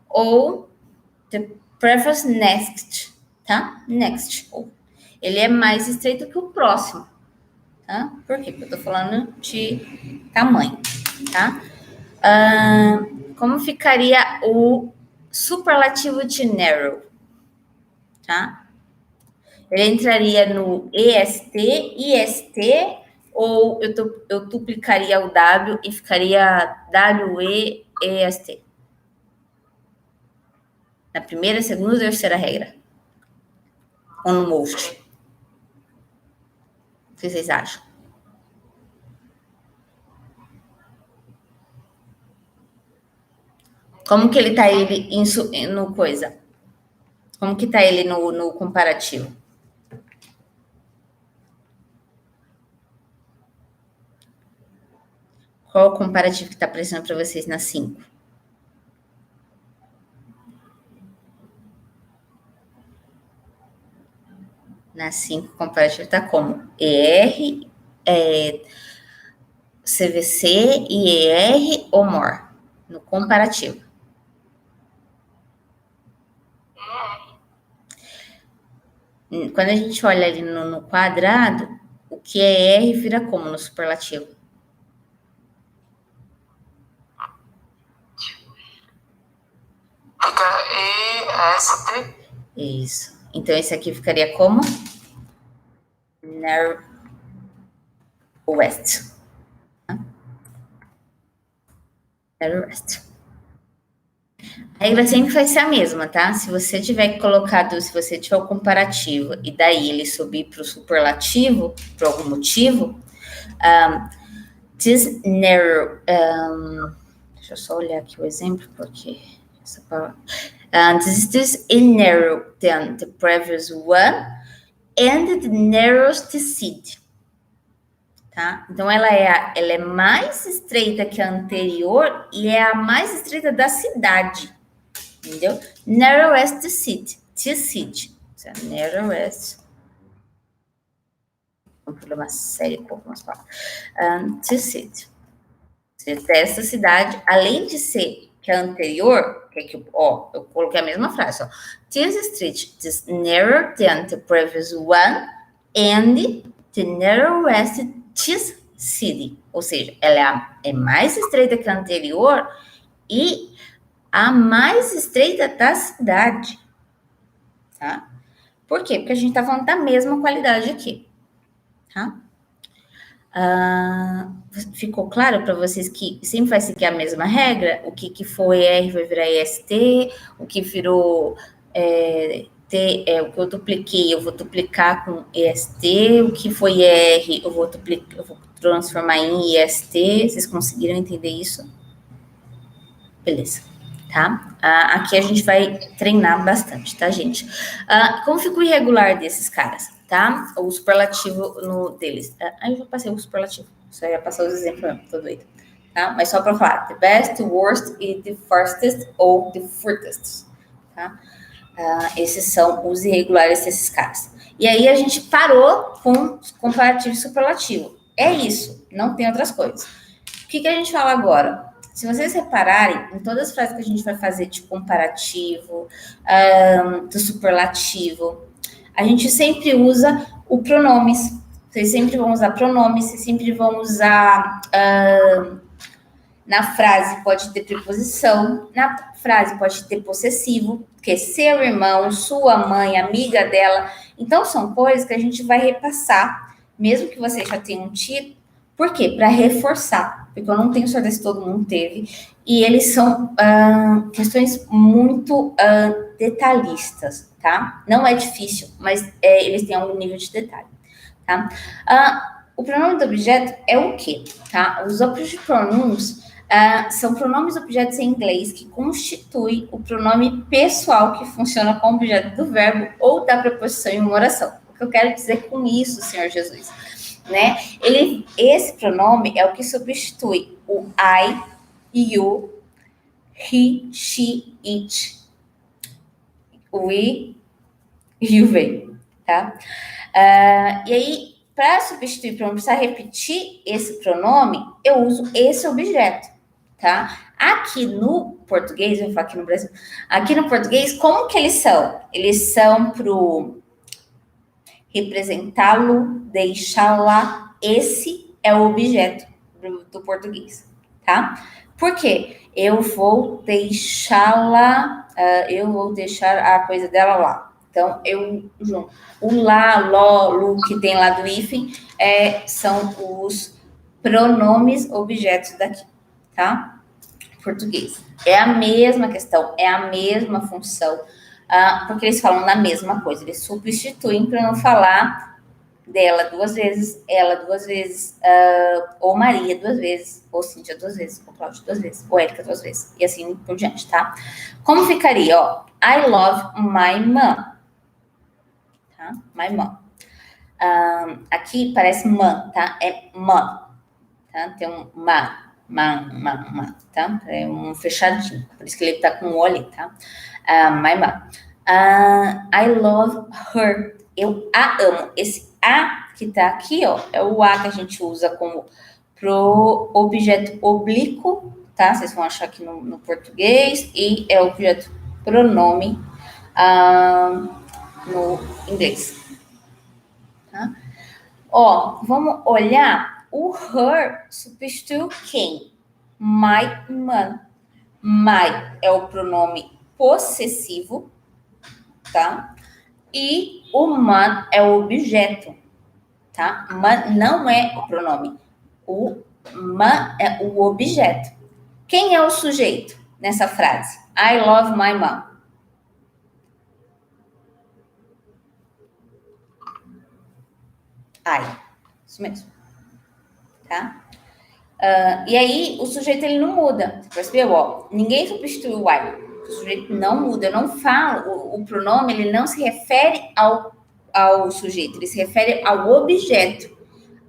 ou the previous next, tá? Next. Ele é mais estreito que o próximo, tá? Por quê? Porque eu tô falando de tamanho, tá? Como ficaria o superlativo de narrow, tá? Ele entraria no EST, IST, ou eu duplicaria o W e ficaria WE, EST? Na primeira, segunda ou terceira regra? Ou no most? O que vocês acham? Como que ele tá ele no coisa? Como que tá ele no comparativo? Qual o comparativo que tá aparecendo para vocês na 5? Na 5, o comparativo tá como? ER, CVC, IER ou more? No comparativo. Quando a gente olha ali no quadrado, o que é R vira como no superlativo? Fica EST. Isso. Então, esse aqui ficaria como? West. West. A regra sempre vai ser a mesma, tá? Se você tiver colocado, se você tiver o comparativo e daí ele subir para o superlativo, por algum motivo, this narrow, deixa eu só olhar aqui o exemplo, porque essa palavra, this is narrow than the previous one and the narrowest seed. Tá? Então, ela é mais estreita que a anterior e é a mais estreita da cidade. Entendeu? Narrowest seed. T-seed. Narrowest. Um problema sério com algumas palavras. T-seed. Dessa cidade, além de ser que a anterior, eu coloquei a mesma frase, ó. This street is narrower than the previous one and the narrowest this city. Ou seja, ela é mais estreita que a anterior e a mais estreita da cidade. Tá? Por quê? Porque a gente tá falando da mesma qualidade aqui. Tá? Ficou claro para vocês que sempre vai seguir a mesma regra? O que foi R vai virar EST, o que virou T, o que eu dupliquei, eu vou duplicar com EST, o que foi R, eu vou transformar em IST. Vocês conseguiram entender isso? Beleza, tá? Aqui a gente vai treinar bastante, tá, gente? Como fica o irregular desses caras, tá? O superlativo deles. Aí eu já passei o superlativo, só ia passar os exemplos mesmo, tô doida. Tá? Mas só para falar, the best, the worst e the fastest ou the furthest, tá? Esses são os irregulares desses caras. E aí a gente parou com comparativo e superlativo. É isso, não tem outras coisas. O que a gente fala agora? Se vocês repararem, em todas as frases que a gente vai fazer de comparativo, do superlativo, a gente sempre usa o pronomes. Vocês sempre vão usar pronomes, vocês sempre vão usar... na frase pode ter preposição, na frase pode ter possessivo, que é seu irmão, sua mãe, amiga dela. Então, são coisas que a gente vai repassar, mesmo que você já tenha um tido. Por quê? Para reforçar, porque eu não tenho certeza se todo mundo teve. E eles são questões muito detalhistas, tá? Não é difícil, mas eles têm algum nível de detalhe, tá? O pronome do objeto é o quê? Tá? Os object pronouns são pronomes objetos em inglês que constituem o pronome pessoal que funciona como objeto do verbo ou da preposição em uma oração. O que eu quero dizer com isso, Senhor Jesus? Né? Esse pronome é o que substitui o I, you, he, she, it, we e o they, tá? E aí, para substituir, para não precisar repetir esse pronome, eu uso esse objeto, tá? Aqui no português, eu vou falar aqui no Brasil, aqui no português, como que eles são? Eles são pro representá-lo, deixá-la, esse é o objeto do português, tá? Por quê? Eu vou deixá-la, eu vou deixar a coisa dela lá. Então, o lá, ló, lu, que tem lá do hífen, são os pronomes objetos daqui, tá? Português. É a mesma questão, é a mesma função, porque eles falam na mesma coisa, eles substituem para não falar dela duas vezes, ela duas vezes, ou Maria duas vezes, ou Cíntia duas vezes, ou Cláudia duas vezes, ou Érica duas vezes, e assim por diante, tá? Como ficaria, ó? I love my mom. Tá? My mom. Aqui parece man, tá? É mom. Tá? Tem um ma, tá? É um fechadinho, por isso que ele tá com o O ali, tá? My mom. I love her. Eu a amo. Esse a que tá aqui, ó, é o a que a gente usa como pro objeto oblíquo, tá? Vocês vão achar aqui no português, e é o objeto pronome no inglês. Tá? Ó, vamos olhar. O her substitui quem? My mom. My é o pronome possessivo, tá? E o man é o objeto, tá? Man não é o pronome. O man é o objeto. Quem é o sujeito nessa frase? I love my mom. Isso mesmo, tá? E aí, o sujeito, ele não muda. Você percebeu? Ó, ninguém substitui o I. O sujeito não muda. Eu não falo, o pronome, ele não se refere ao sujeito, ele se refere ao objeto,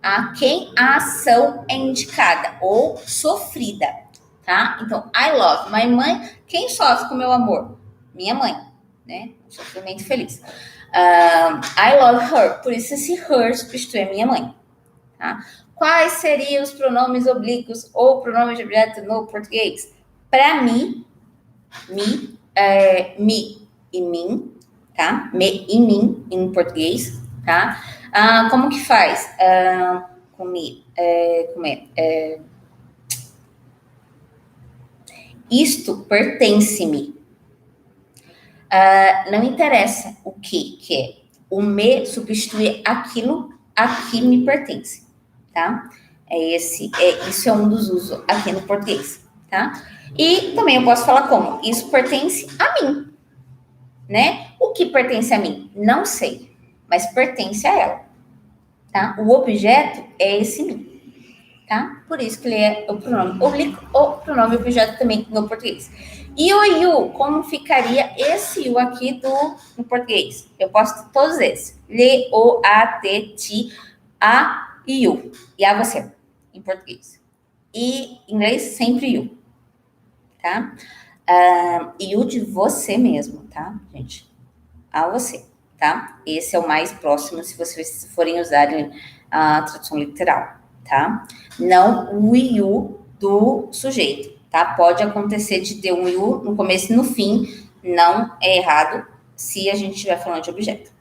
a quem a ação é indicada ou sofrida, tá? Então, I love my mãe. Quem sofre com meu amor? Minha mãe, né? Sofrimento feliz. I love her. Por isso, esse her substitui a minha mãe, tá? Quais seriam os pronomes oblíquos ou pronomes de objeto no português? Para mim, me e mim, tá? Me e mim em português, tá? Como que faz? Isto pertence-me. Não interessa o que é. O me substitui aquilo a que me pertence, tá? Isso é um dos usos aqui no português, tá? E também eu posso falar como? Isso pertence a mim, né? O que pertence a mim? Não sei, mas pertence a ela, tá? O objeto é esse mim, tá? Por isso que ele é o pronome oblíquo ou pronome objeto também no português. E o you, como ficaria esse you aqui no português? Eu posso todos esses. Le, o, a, te, ti, a e you. E a você, em português. E em inglês, sempre you, tá? You de você mesmo, tá, gente? A você, tá? Esse é o mais próximo se vocês forem usar a tradução literal, tá? Não o you do sujeito, tá? Pode acontecer de ter um you no começo e no fim, não é errado se a gente estiver falando de objeto,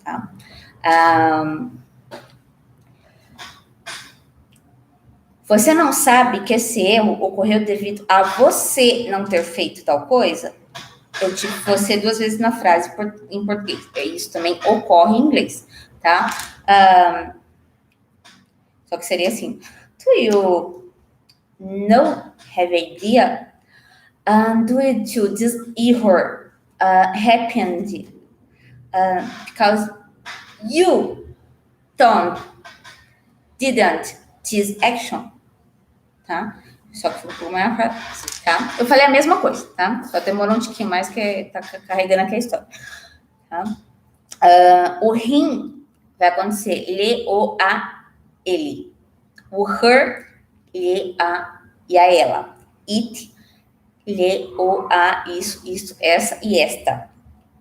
tá? Você não sabe que esse erro ocorreu devido a você não ter feito tal coisa? Eu tive você 2 vezes na frase em português. Isso também ocorre em inglês, tá? Só que seria assim. Do you have idea? Do this error happened because you didn't this action? Tá? Só que ficou mais frase, tá? Eu falei a mesma coisa, tá? Só demorou um tiquinho mais que tá carregando aqui a história, tá? O him vai acontecer le, o, a, ele. O her, le, a e a ela. It, le, o, a, isso, essa e esta.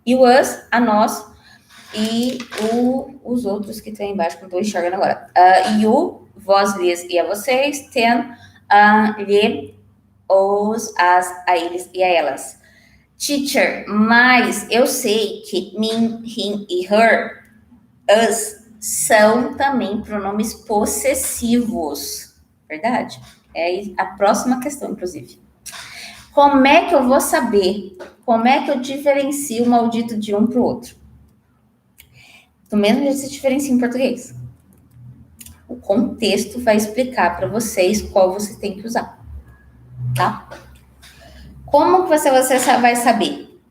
E o us, a nós e os outros que estão embaixo, que não estou enxergando agora. You, vós, lhes e a vocês. Ten, lhe, os, as, a eles e a elas. Teacher, mas eu sei que me, him e her, us, são também pronomes possessivos. Verdade? É a próxima questão, inclusive. Como é que eu vou saber? Como é que eu diferencio o maldito de um para o outro? Do mesmo jeito que se diferencia em português. O contexto vai explicar para vocês qual você tem que usar. Tá? Como que você vai saber?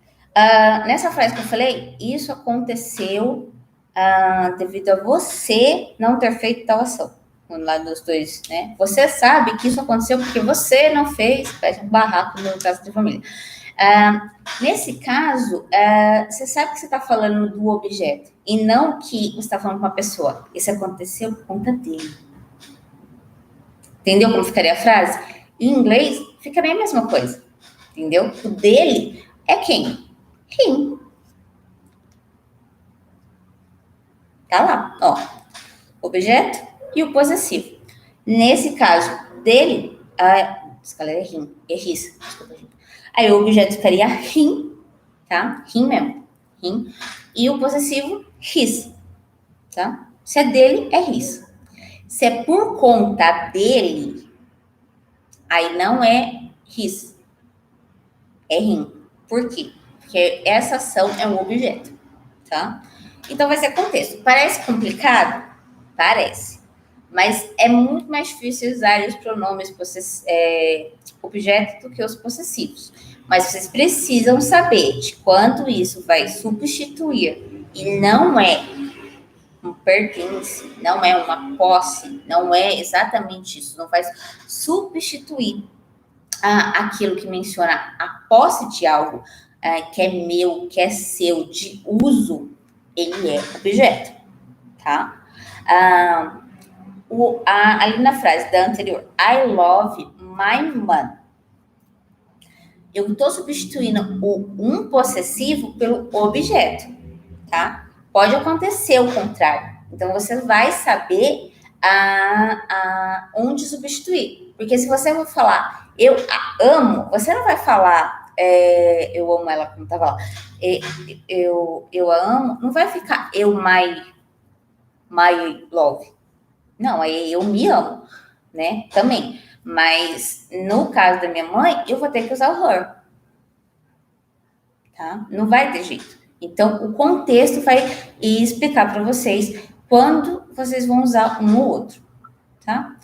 Nessa frase que eu falei, isso aconteceu devido a você não ter feito tal ação. Lá dos dois, né? Você sabe que isso aconteceu porque você não fez, parece um barraco no caso de família. Nesse caso, você sabe que você está falando do objeto e não que você está falando com uma pessoa. Isso aconteceu por conta dele. Entendeu como ficaria a frase? Em inglês, fica bem a mesma coisa. Entendeu? O dele é quem? Him. Tá lá, ó. Objeto e o possessivo. Nesse caso, dele, esse cara é him, é his. Desculpa, gente. Aí o objeto ficaria him, tá? Him mesmo. Him. E o possessivo, his. Tá? Se é dele, é his. Se é por conta dele, aí não é his. É him. Por quê? porque essa ação é um objeto, tá? Então, vai ser contexto. Parece complicado? Parece. Mas é muito mais difícil usar os pronomes objeto do que os possessivos. Mas vocês precisam saber de quanto isso vai substituir. E não é um pertence, não é uma posse, não é exatamente isso. Não vai substituir aquilo que menciona a posse de algo que é meu, que é seu, de uso, ele é objeto, tá? Ali na frase da anterior, I love my mom. Eu estou substituindo um possessivo pelo objeto, tá? Pode acontecer o contrário. Então, você vai saber onde substituir. Porque se você for falar, eu a amo, você não vai falar, eu amo ela, como estava lá. Eu a amo, não vai ficar eu my love. Não, aí eu me amo, né? Também. Mas no caso da minha mãe, eu vou ter que usar o her. Tá? Não vai ter jeito. Então, o contexto vai explicar para vocês quando vocês vão usar um ou outro, tá?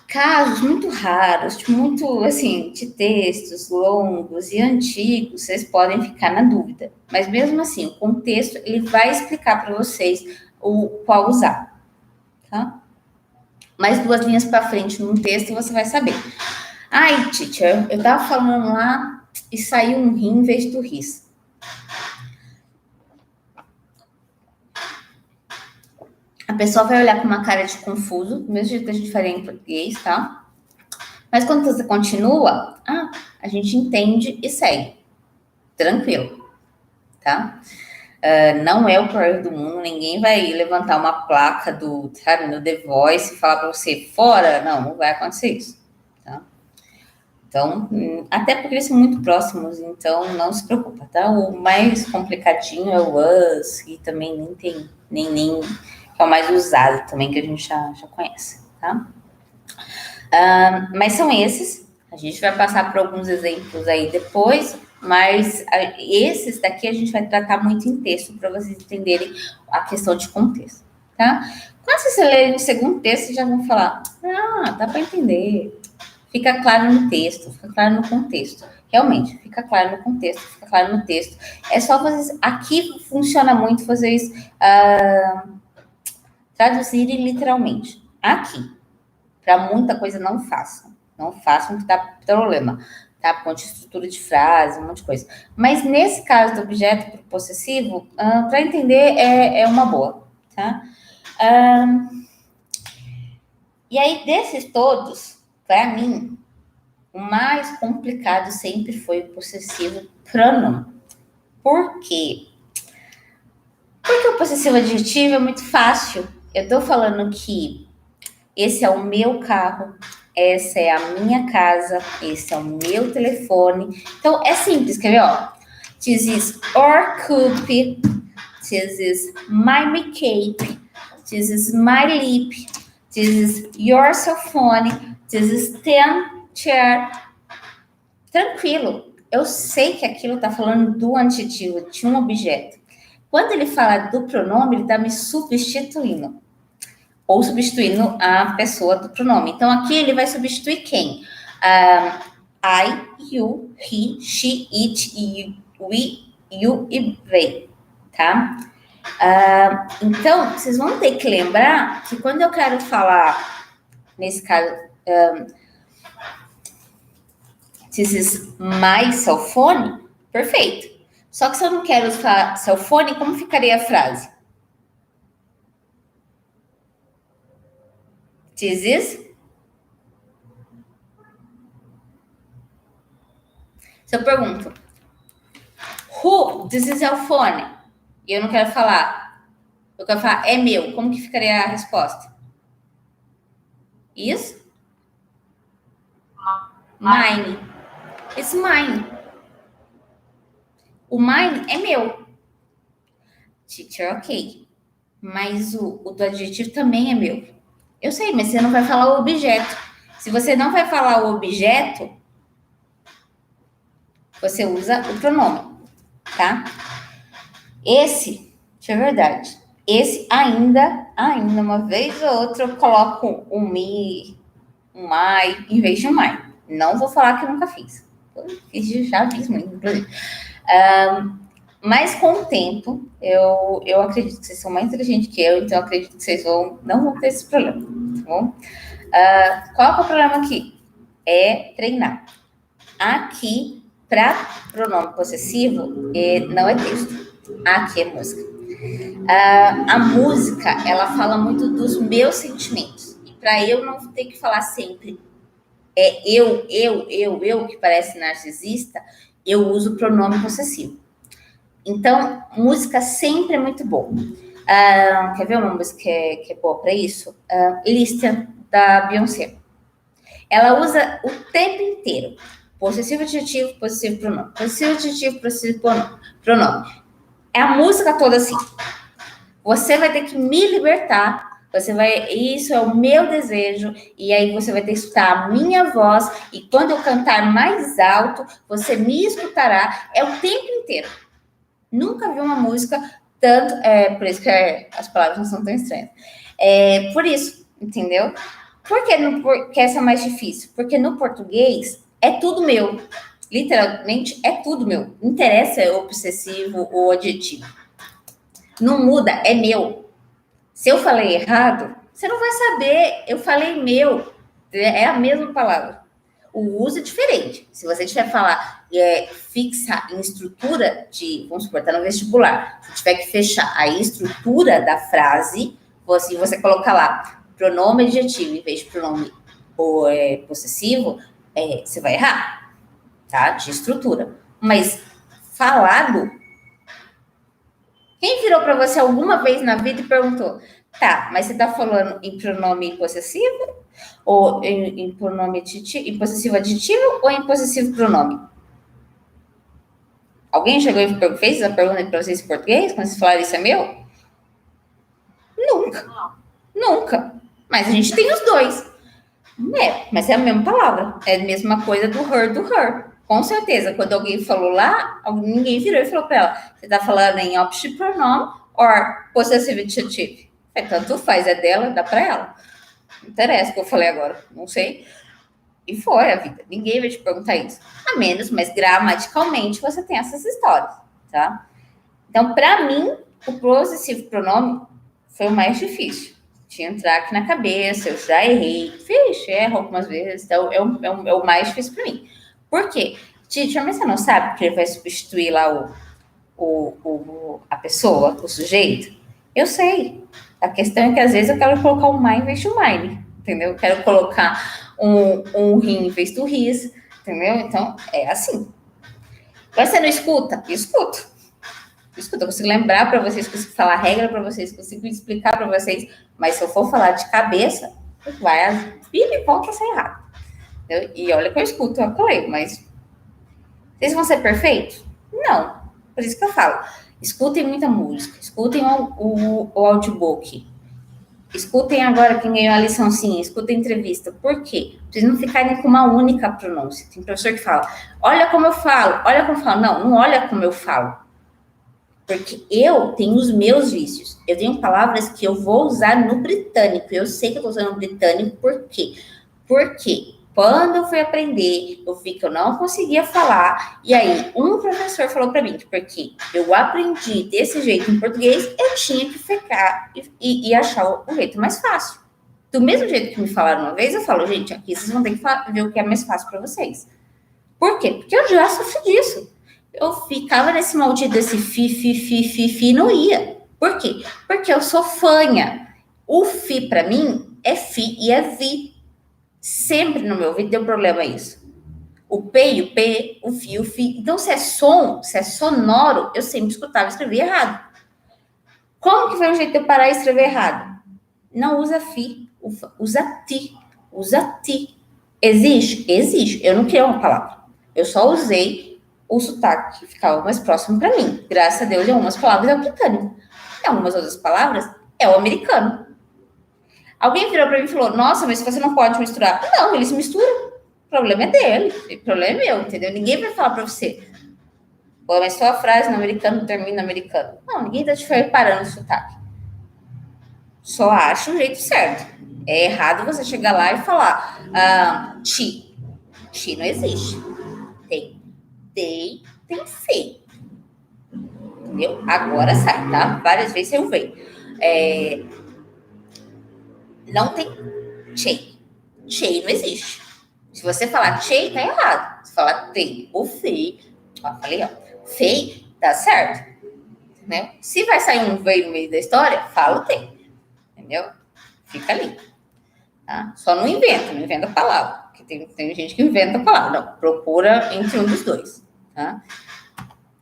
Casos muito raros, muito, assim, de textos longos e antigos, vocês podem ficar na dúvida. Mas, mesmo assim, o contexto, ele vai explicar para vocês qual usar, tá? Mais 2 linhas para frente num texto, você vai saber. Ai, teacher, eu tava falando lá e saiu um rim em vez do ris. A pessoa vai olhar com uma cara de confuso, do mesmo jeito que a gente faria em português, tá? Mas quando você continua, a gente entende e segue. Tranquilo, tá? Não é o pior do mundo, ninguém vai levantar uma placa no The Voice e falar para você, fora. Não vai acontecer isso, tá? Então, até porque eles são muito próximos, então não se preocupa, tá? O mais complicadinho é o was, e também nem tem, nem que é o mais usado também, que a gente já conhece, tá? Mas são esses, a gente vai passar por alguns exemplos aí depois, mas esses daqui a gente vai tratar muito em texto, para vocês entenderem a questão de contexto, tá? Quando vocês lerem o segundo texto, vocês já vão falar, dá para entender. Fica claro no texto, fica claro no contexto. Realmente, fica claro no contexto, fica claro no texto. É só vocês... Aqui funciona muito vocês traduzirem literalmente. Aqui. Para muita coisa, não façam. Não façam que dá problema. Tá? Por conta de estrutura de frase, um monte de coisa. Mas nesse caso do objeto possessivo, para entender, é uma boa. Tá? E aí, desses todos... Para mim, o mais complicado sempre foi o possessivo pronome. Por quê? Porque o possessivo adjetivo é muito fácil. Eu estou falando que esse é o meu carro, essa é a minha casa, esse é o meu telefone. Então, é simples, quer ver? Ó? This is our cup, this is my makeup, this is my lip, this is your cell phone, this is 10 chair. Tranquilo. Eu sei que aquilo está falando do adjetivo, de um objeto. Quando ele fala do pronome, ele está me substituindo. Ou substituindo a pessoa do pronome. Então, aqui ele vai substituir quem? I, you, he, she, it, we, you e they. Tá? Então, vocês vão ter que lembrar que quando eu quero falar, nesse caso... This is my cell phone? Perfeito. Só que se eu não quero usar cell phone, como ficaria a frase? This is... Se eu pergunto, who this is your phone? E eu não quero falar, eu quero falar, é meu. Como que ficaria a resposta? Isso? Mine. It's mine. O mine é meu. Teacher, ok. Mas o do adjetivo também é meu. Eu sei, mas você não vai falar o objeto. Se você não vai falar o objeto, você usa o pronome, tá? Esse, de verdade, esse ainda, uma vez ou outra, eu coloco um me, um my, em vez de um my. Não vou falar que eu nunca fiz. Já fiz muito, inclusive. Mas com o tempo, eu acredito que vocês são mais inteligentes que eu, então eu acredito que vocês não vão ter esse problema, tá bom? Qual que é o problema aqui? É treinar. Aqui, para pronome possessivo, não é texto. Aqui é música. A música, ela fala muito dos meus sentimentos. E para eu não ter que falar sempre eu, que parece narcisista, eu uso o pronome possessivo. Então, música sempre é muito boa. Quer ver uma música que é boa para isso? Listen, da Beyoncé. Ela usa o tempo inteiro possessivo, adjetivo, possessivo, pronome. Possessivo, adjetivo, possessivo, pronome. É a música toda assim. Você vai ter que me libertar. Isso é o meu desejo, e aí você vai ter que escutar a minha voz, e quando eu cantar mais alto, você me escutará. É o tempo inteiro. Nunca vi uma música tanto, por isso que as palavras não são tão estranhas. Por isso, entendeu? Por que essa é mais difícil? Porque no português é tudo meu. Literalmente é tudo meu. Não interessa o possessivo ou adjetivo. Não muda, é meu. Se eu falei errado, você não vai saber. Eu falei meu. É a mesma palavra. O uso é diferente. Se você tiver que falar fixar em estrutura vamos supor, está no vestibular, se tiver que fechar a estrutura da frase, você colocar lá pronome adjetivo em vez de pronome possessivo, você vai errar, tá? De estrutura. Mas falado, quem virou para você alguma vez na vida e perguntou, tá, mas você está falando em pronome possessivo? Ou em pronome adjetivo, em possessivo adjetivo ou em possessivo pronome? Alguém chegou e fez essa pergunta para vocês em português, quando vocês falaram isso é meu? Nunca. Mas a gente tem os dois. Mas é a mesma palavra. É a mesma coisa do her. Com certeza, quando alguém falou lá, ninguém virou e falou para ela, você está falando em option pronome ou possessivo adjetivo? Tanto faz, é dela, dá para ela. Não interessa o que eu falei agora, não sei. E foi a vida. Ninguém vai te perguntar isso. A menos, mas gramaticalmente você tem essas histórias, tá? Então, para mim, o possessivo pronome foi o mais difícil. Tinha entrar aqui na cabeça, eu já errei. Erro algumas vezes, então é o mais difícil para mim. Por quê? Teacher, mas você não sabe que ele vai substituir lá a pessoa, o sujeito? Eu sei. A questão é que às vezes eu quero colocar um my em vez de um mine, entendeu? Eu quero colocar um rim em vez do ris, entendeu? Então, é assim. Mas você não escuta? Eu escuto. Eu consigo lembrar para vocês, consigo falar regra para vocês, consigo explicar para vocês, mas se eu for falar de cabeça, vai vira e volta a ser errado. Entendeu? E olha que eu escuto, eu leio, mas vocês vão ser perfeitos? Não. Por isso que eu falo. Escutem muita música, escutem o audiobook, escutem agora quem ganhou a liçãozinha, escutem a entrevista. Por quê? Pra vocês não ficarem com uma única pronúncia. Tem professor que fala, olha como eu falo. Não olha como eu falo. Porque eu tenho os meus vícios. Eu tenho palavras que eu vou usar no britânico. Eu sei que eu tô usando no britânico, por quê? Porque quando eu fui aprender, eu vi que eu não conseguia falar. E aí, um professor falou para mim que porque eu aprendi desse jeito em português, eu tinha que ficar e achar o jeito mais fácil. Do mesmo jeito que me falaram uma vez, eu falo, gente, aqui vocês vão ter que ver o que é mais fácil para vocês. Por quê? Porque eu já sofri disso. Eu ficava nesse maldito desse fi, não ia. Por quê? Porque eu sou fanha. O fi, para mim, é fi e é vi. Sempre no meu ouvido deu problema isso. O P e o P, o fi. Então, se é som, se é sonoro, eu sempre escutava e escrevia errado. Como que foi um jeito de eu parar e escrever errado? Não usa fi, usa ti. Existe? Existe. Eu não criei uma palavra. Eu só usei o sotaque que ficava mais próximo para mim. Graças a Deus, em algumas palavras é o britânico. Em algumas outras palavras é o americano. Alguém virou para mim e falou, nossa, mas você não pode misturar. Não, eles misturam. O problema é dele, o problema é meu, entendeu? Ninguém vai falar para você. Pô, mas só a frase no americano termina no americano. Não, ninguém tá te reparando o sotaque. Só acha o jeito certo. É errado você chegar lá e falar ti. Ti não existe. Tem they, tem sei. Entendeu? Agora sai, tá? Várias vezes eu vejo. Não tem chei. Chei não existe. Se você falar chei, tá errado. Se falar tem ou fei, ó, falei, ó, fei, tá certo. Né? Se vai sair um veio no meio da história, fala o tem. Entendeu? Fica ali. Tá? Só não inventa a palavra. Porque tem gente que inventa a palavra. Não, procura entre um dos dois. Tá?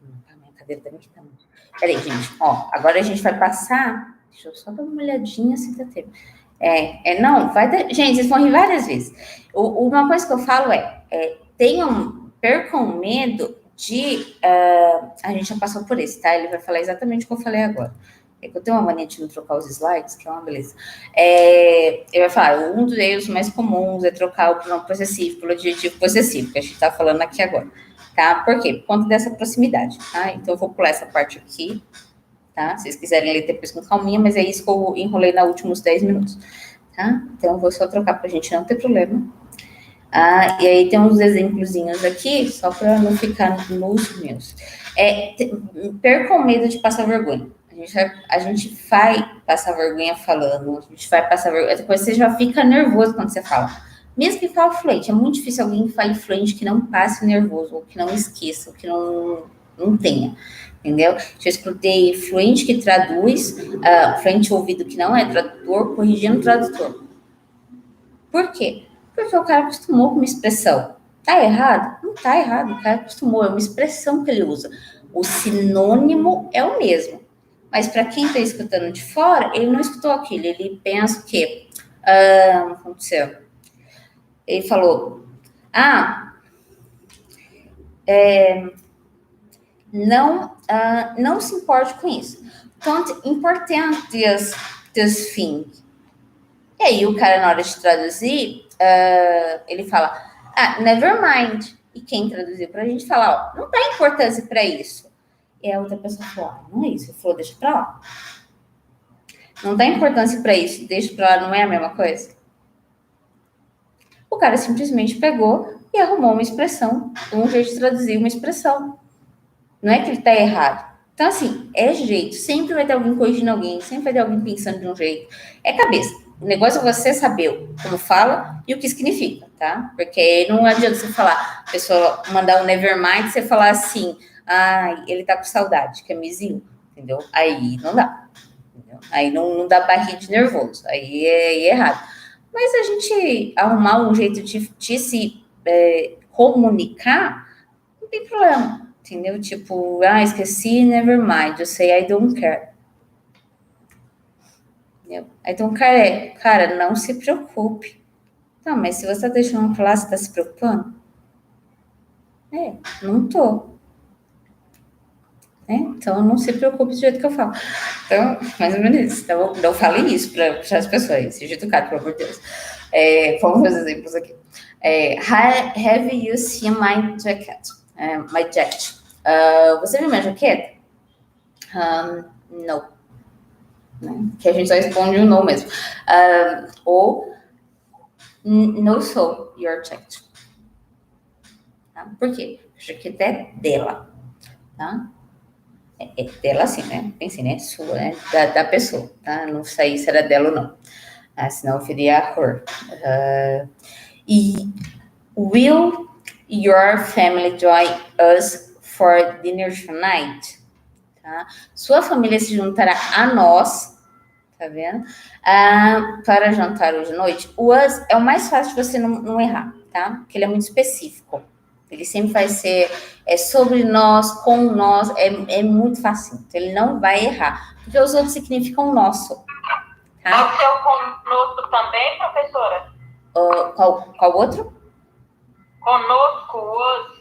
Minha cadeira também que tá muito. Peraí, gente. Ó, agora a gente vai passar. Deixa eu só dar uma olhadinha se tá tendo. Não, vai ter. Gente, vocês vão rir várias vezes. Uma coisa que eu falo percam medo de. A gente já passou por isso, tá? Ele vai falar exatamente o que eu falei agora. É que eu tenho uma mania de não trocar os slides, que é uma beleza. Ele vai falar, um dos erros mais comuns é trocar o pronome possessivo pelo adjetivo possessivo, que a gente está falando aqui agora, tá? Por quê? Por conta dessa proximidade, tá? Então, eu vou pular essa parte aqui, tá? Se vocês quiserem ler depois com calminha, mas é isso que eu enrolei nos últimos 10 minutos, tá? Então, eu vou só trocar para a gente não ter problema. E aí tem uns exemplozinhos aqui, só para não ficar nos meus. Percam medo de passar vergonha. A gente vai passar vergonha falando, a gente vai passar vergonha. Depois você já fica nervoso quando você fala. Mesmo que fale fluente, é muito difícil alguém que fale fluente que não passe nervoso, ou que não esqueça, ou que não tenha. Entendeu? Já escutei fluente que traduz, fluente ouvido que não é tradutor, corrigindo o tradutor. Por quê? Porque o cara acostumou com uma expressão. Tá errado? Não tá errado, o cara acostumou, é uma expressão que ele usa. O sinônimo é o mesmo. Mas para quem está escutando de fora, ele não escutou aquilo. Ele pensa o quê? O que aconteceu? Ele falou, não se importe com isso. Don't important this thing. E aí o cara, na hora de traduzir, ele fala, never mind. E quem traduziu para a gente falar, não dá importância para isso. E a outra pessoa falou, não é isso. Ele falou, deixa pra lá. Não dá importância para isso, deixa pra lá, não é a mesma coisa? O cara simplesmente pegou e arrumou uma expressão, um jeito de traduzir uma expressão. Não é que ele tá errado. Então, assim, é jeito. Sempre vai ter alguém corrigindo alguém, sempre vai ter alguém pensando de um jeito. É cabeça. O negócio é você saber como fala e o que significa, tá? Porque não adianta você falar, a pessoa mandar um nevermind, você falar assim, ele tá com saudade, camisinho, entendeu? Aí não dá. Entendeu? Aí não dá barriga de nervoso, aí é errado. Mas a gente arrumar um jeito de se comunicar, não tem problema, entendeu? Tipo, esqueci, never mind, eu sei, I don't care. Entendeu? I don't care cara, não se preocupe. Tá, mas se você tá deixando falar, você tá se preocupando? Não tô. Então, não se preocupe do jeito que eu falo. Então, mais ou menos isso. Então, não fale isso para as pessoas. Seja educado, pelo amor de Deus. Vamos ver os exemplos aqui. Have you seen my jacket? My jacket. Você viu minha jaqueta? No. Né? Que a gente só responde um no mesmo. Ou no so your jacket. Tá? Por quê? A jaqueta é dela. Tá? É dela assim, né? Pensei, né? Sua, né? Da pessoa, tá? Não sei se era dela ou não. Senão seria a cor. E will your family join us for dinner tonight? Tá? Sua família se juntará a nós, tá vendo? Para jantar hoje à noite. O us é o mais fácil de você não errar, tá? Porque ele é muito específico. Ele sempre vai ser sobre nós, com nós, é muito fácil. Então, ele não vai errar. Porque os outros significam nosso. Tá? Pode ser o conosco também, professora? Qual outro? Conosco, os.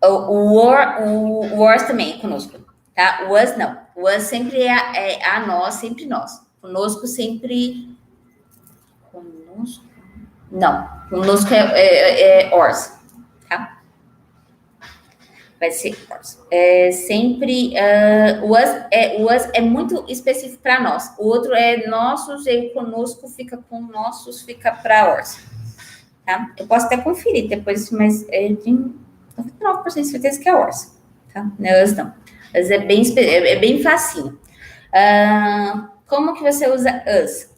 O was também é conosco. Tá? O was não. O was sempre é a nós, sempre nós. Conosco sempre... Conosco? Não, conosco é ors, tá? Vai ser ors. Sempre, o us é muito específico para nós. O outro é nossos, e conosco fica com nossos, fica para ors. Tá? Eu posso até conferir depois, mas tenho 99% de certeza que é ors. Tá? Não é us, não. Us é bem facinho. Como que você usa us?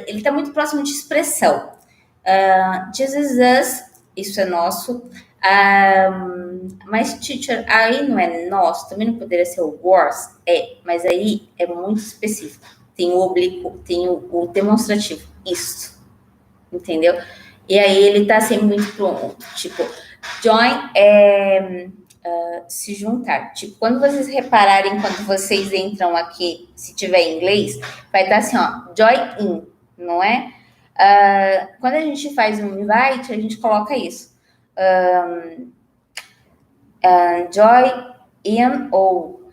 Ele está muito próximo de expressão. This is us, isso é nosso. Mas, teacher, aí não é nosso, também não poderia ser o yours? Mas aí é muito específico. Tem o oblíquo, tem o demonstrativo, isso. Entendeu? E aí ele tá sempre muito pronto. Tipo, join se juntar. Tipo, quando vocês repararem, quando vocês entram aqui, se tiver em inglês, vai estar assim, ó, join in, não é? Quando a gente faz um invite, a gente coloca isso. Join in ou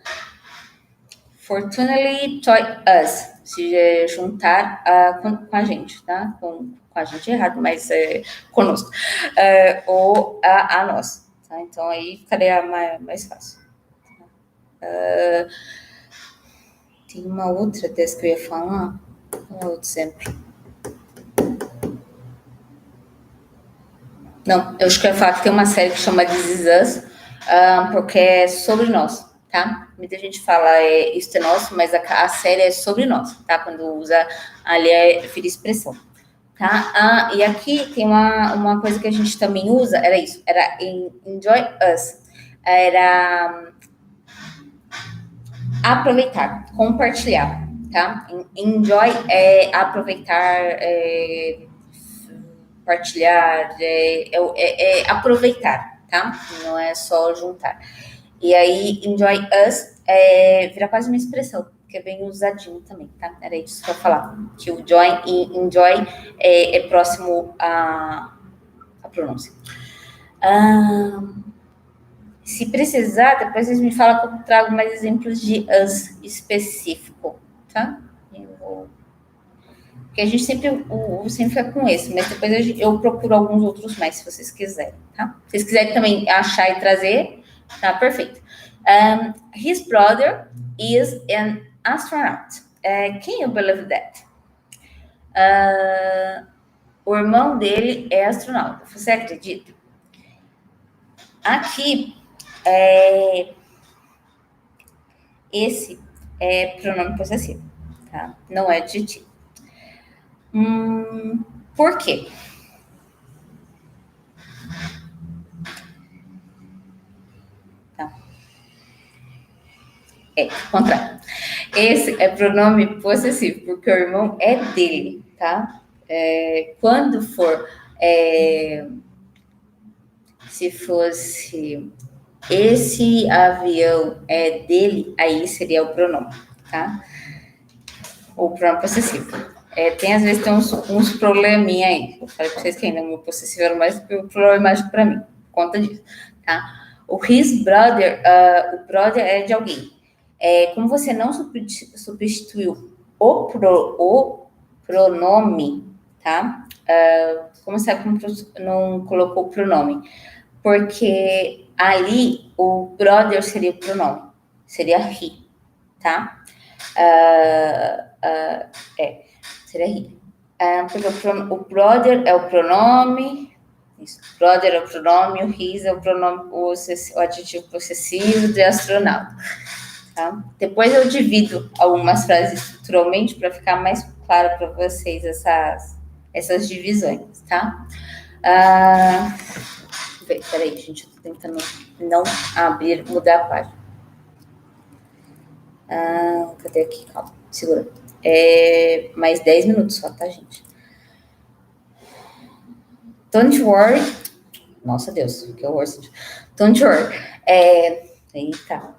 fortunately join us. Se juntar com a gente, tá? Com a gente errado, mas conosco. Ou a nós. Tá? Então, aí ficaria mais fácil. Tem uma outra dessa que eu ia falar. Um outro sempre. Não, eu acho que eu ia falar que tem uma série que chama This Is Us, porque é sobre nós, tá? Muita gente fala isso é nosso, mas a série é sobre nós, tá? Quando usa ali a expressão. Tá? E aqui tem uma coisa que a gente também usa, era isso, era enjoy us, era aproveitar, compartilhar, tá? Enjoy é aproveitar, partilhar, aproveitar, tá? Não é só juntar. E aí, enjoy us vira quase uma expressão, que é bem usadinho também, tá? Era isso que eu ia falar. Que o join e enjoy é próximo à pronúncia. Se precisar, depois vocês me falam que eu trago mais exemplos de us específico, tá? Porque a gente sempre fica com esse, mas depois eu procuro alguns outros mais, se vocês quiserem, tá? Se vocês quiserem também achar e trazer, tá? Perfeito. His brother is an astronaut. Can you believe that? O irmão dele é astronauta. Você acredita? Aqui, esse é pronome possessivo, tá? Não é adjetivo. Por quê? Tá. Contrário. Esse é pronome possessivo, porque o irmão é dele, tá? Quando for, se fosse esse avião é dele, aí seria o pronome, tá? O pronome possessivo. Tem, às vezes, tem uns probleminha aí. Eu falei pra vocês que ainda o meu possessivo era mais problemático pra mim, por conta disso, tá? O his brother, o brother é de alguém. Como você não substituiu o pronome, tá? Como sabe como não colocou o pronome? Porque ali o brother seria o pronome, seria he, tá? Seria he. Porque o brother é o pronome, isso, brother é o pronome, o his é o pronome, o adjetivo possessivo de astronauta. Tá? Depois eu divido algumas frases estruturalmente para ficar mais claro para vocês essas divisões, tá? Peraí, gente, eu tô tentando não mudar a página. Cadê aqui? Calma, segura. Mais 10 minutos só, tá, gente? Don't worry. Nossa, Deus, que horror. Don't worry. Eita.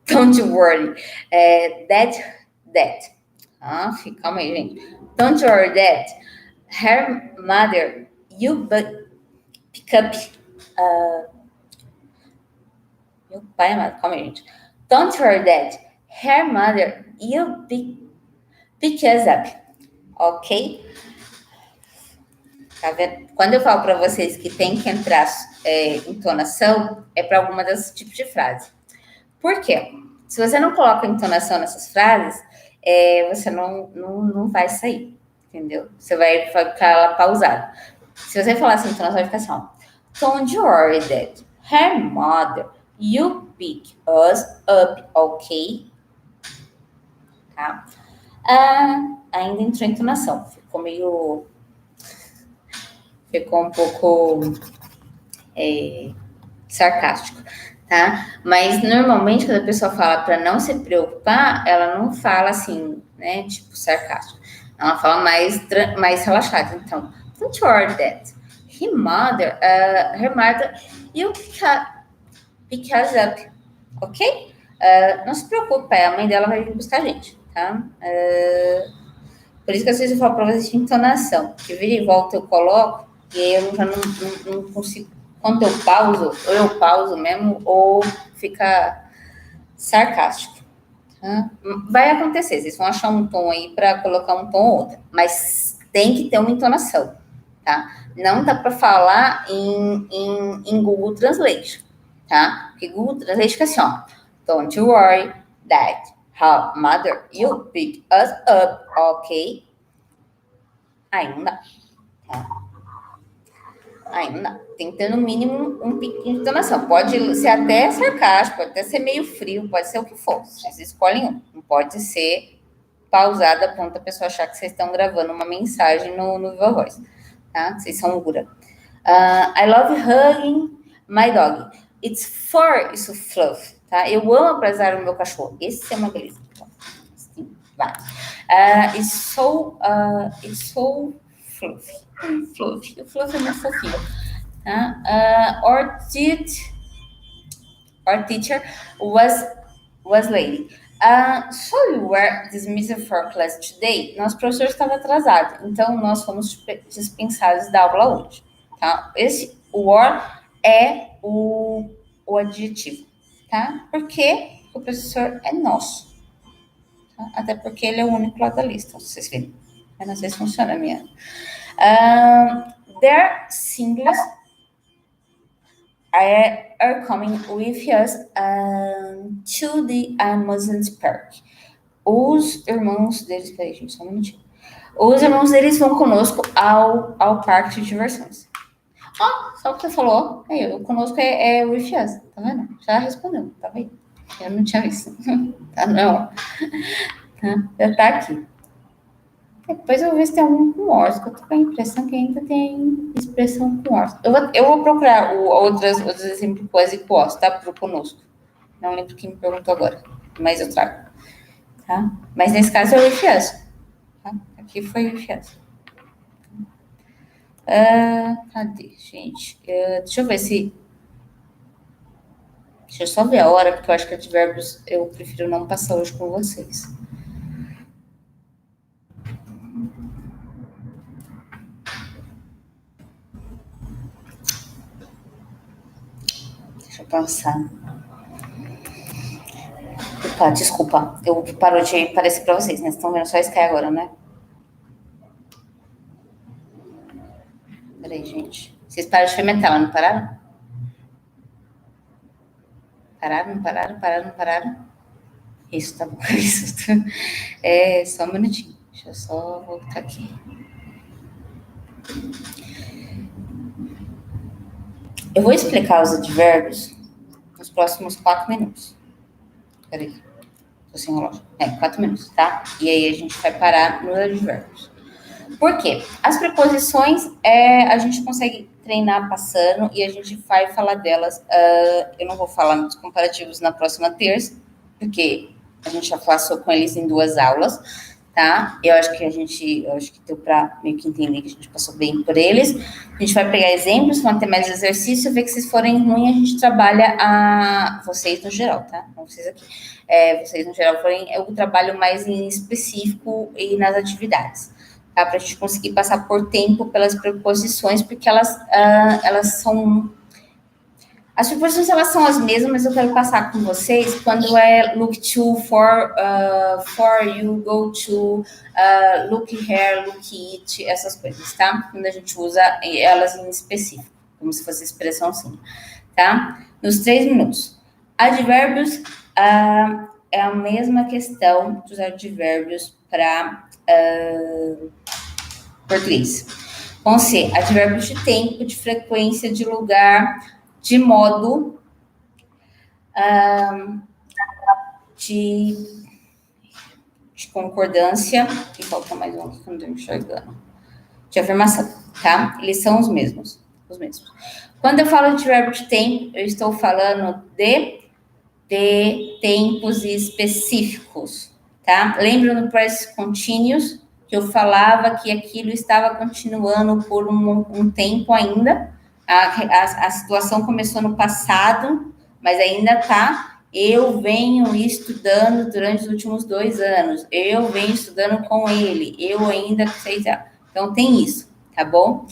Don't worry. Calma aí, gente. Don't worry that her mother, you pick up. Meu pai amado, calma aí, gente. Don't worry that her mother, you pick us up. Ok? Tá vendo? Quando eu falo para vocês que tem que entrar entonação, é para alguma desses tipos de frase. Por quê? Se você não coloca entonação nessas frases, você não vai sair, entendeu? Você vai ficar lá pausado. Se você falar assim, entonação vai ficar assim, ó. Don't you worry that her mother, you pick us up, ok? Tá? Ainda entrou entonação. Ficou um pouco sarcástico, tá? Mas normalmente quando a pessoa fala para não se preocupar, ela não fala assim, né? Tipo sarcástico. Ela fala mais relaxada. Então, don't worry that her mother, you pick us up, ok? Não se preocupe, a mãe dela vai vir buscar a gente, tá? Por isso que às vezes eu falo para vocês de entonação, que vira e volta eu coloco, e aí eu já não consigo. Quando eu pauso, ou eu pauso mesmo, ou fica sarcástico. Tá? Vai acontecer, vocês vão achar um tom aí para colocar um tom ou outro, mas tem que ter uma entonação, tá? Não dá para falar em Google Translate, tá? Porque Google Translate fica assim, ó. Don't you worry that her mother will pick us up, ok? Aí não dá, tá? Aí não dá. Tem que ter no mínimo um pique de entonação. Pode ser até sarcástico, pode até ser meio frio, pode ser o que for. Vocês escolhem um. Não pode ser pausado a ponto da pessoa achar que vocês estão gravando uma mensagem no Viva Voz. Tá? Vocês são gura. I love hugging my dog. It's fur, isso fluff. Tá? Eu amo abraçar o meu cachorro. Esse é uma beleza. Assim, vai. It's so fluffy. Fluffy. O fluff é muito fofinho. Tá? Our teacher was late. So you were dismissed for class today? Nosso professor estava atrasado, então nós fomos dispensados da aula hoje. Tá? Esse were é o adjetivo, tá? Porque o professor é nosso. Tá? Até porque ele é o único lá da lista, vocês viram. Eu não sei se funciona a minha. Their singles are coming with us to the amusement park. Os irmãos deles, peraí, gente, só um minutinho. Os irmãos deles vão conosco ao parque de diversões. Só o que você falou, aí, o conosco é with us, tá vendo? Já respondeu, tá vendo? Eu não tinha visto. Tá, não. Já tá aqui. Depois eu vou ver se tem algum com Ors, que eu tô com a impressão que ainda tem expressão com Ors. Eu vou procurar outros exemplos com Ors, tá? Pro conosco. Não lembro quem me perguntou agora, mas eu trago. Tá? Mas nesse caso é o with us. Tá? Aqui foi o with us. Cadê, gente? Deixa eu ver se... Deixa eu só ver a hora, porque eu acho que de verbos eu prefiro não passar hoje com vocês. Deixa eu pensar. Opa, desculpa, eu parou de aparecer para vocês, né? Vocês estão vendo só Sky agora, né? Peraí, gente. Vocês pararam de fermentar, lá não pararam? Pararam? Isso, tá bom. Isso. Só um minutinho. Deixa eu só voltar aqui. Eu vou explicar os advérbios nos próximos 4 minutos. Peraí. Tô sem relógio. 4 minutos, tá? E aí a gente vai parar nos advérbios. Por quê? As preposições a gente consegue treinar passando e a gente vai falar delas. Eu não vou falar nos comparativos na próxima terça, porque a gente já passou com eles em 2 aulas, tá? Eu acho que deu para meio que entender que a gente passou bem por eles. A gente vai pegar exemplos, vão ter mais exercício, ver que se forem ruins, a gente trabalha vocês no geral, tá? Não vocês aqui. Vocês no geral forem, eu trabalho mais em específico e nas atividades. Tá, para a gente conseguir passar por tempo pelas preposições, porque elas são... As preposições, elas são as mesmas, mas eu quero passar com vocês quando é look to, for you, go to, look here, look it, essas coisas, tá? Quando a gente usa elas em específico, como se fosse expressão sim, tá? Nos 3 minutos. Advérbios, é a mesma questão dos advérbios para português. Vão ser advérbios de tempo, de frequência, de lugar, de modo, de concordância, e falta mais um aqui que eu não estou enxergando, de afirmação, tá? Eles são os mesmos. Quando eu falo de verbo de tempo, eu estou falando de tempos específicos, tá? Lembra no present continuous que eu falava que aquilo estava continuando por um tempo ainda? A situação começou no passado, mas ainda tá. Eu venho estudando durante os últimos 2 anos. Eu venho estudando com ele. Eu ainda sei. Então tem isso, tá bom?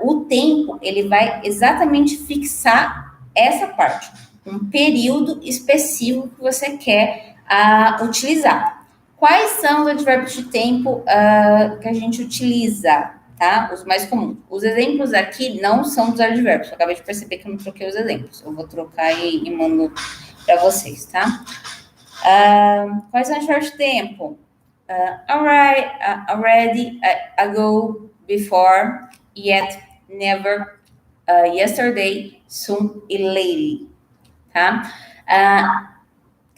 O tempo ele vai exatamente fixar essa parte, um período específico que você quer utilizar. Quais são os advérbios de tempo que a gente utiliza, tá? Os mais comuns. Os exemplos aqui não são dos advérbios. Eu acabei de perceber que eu não troquei os exemplos. Eu vou trocar e mando para vocês, tá? Quais são os advérbios de tempo? Already, ago, before, yet, never, yesterday, soon e lately, tá?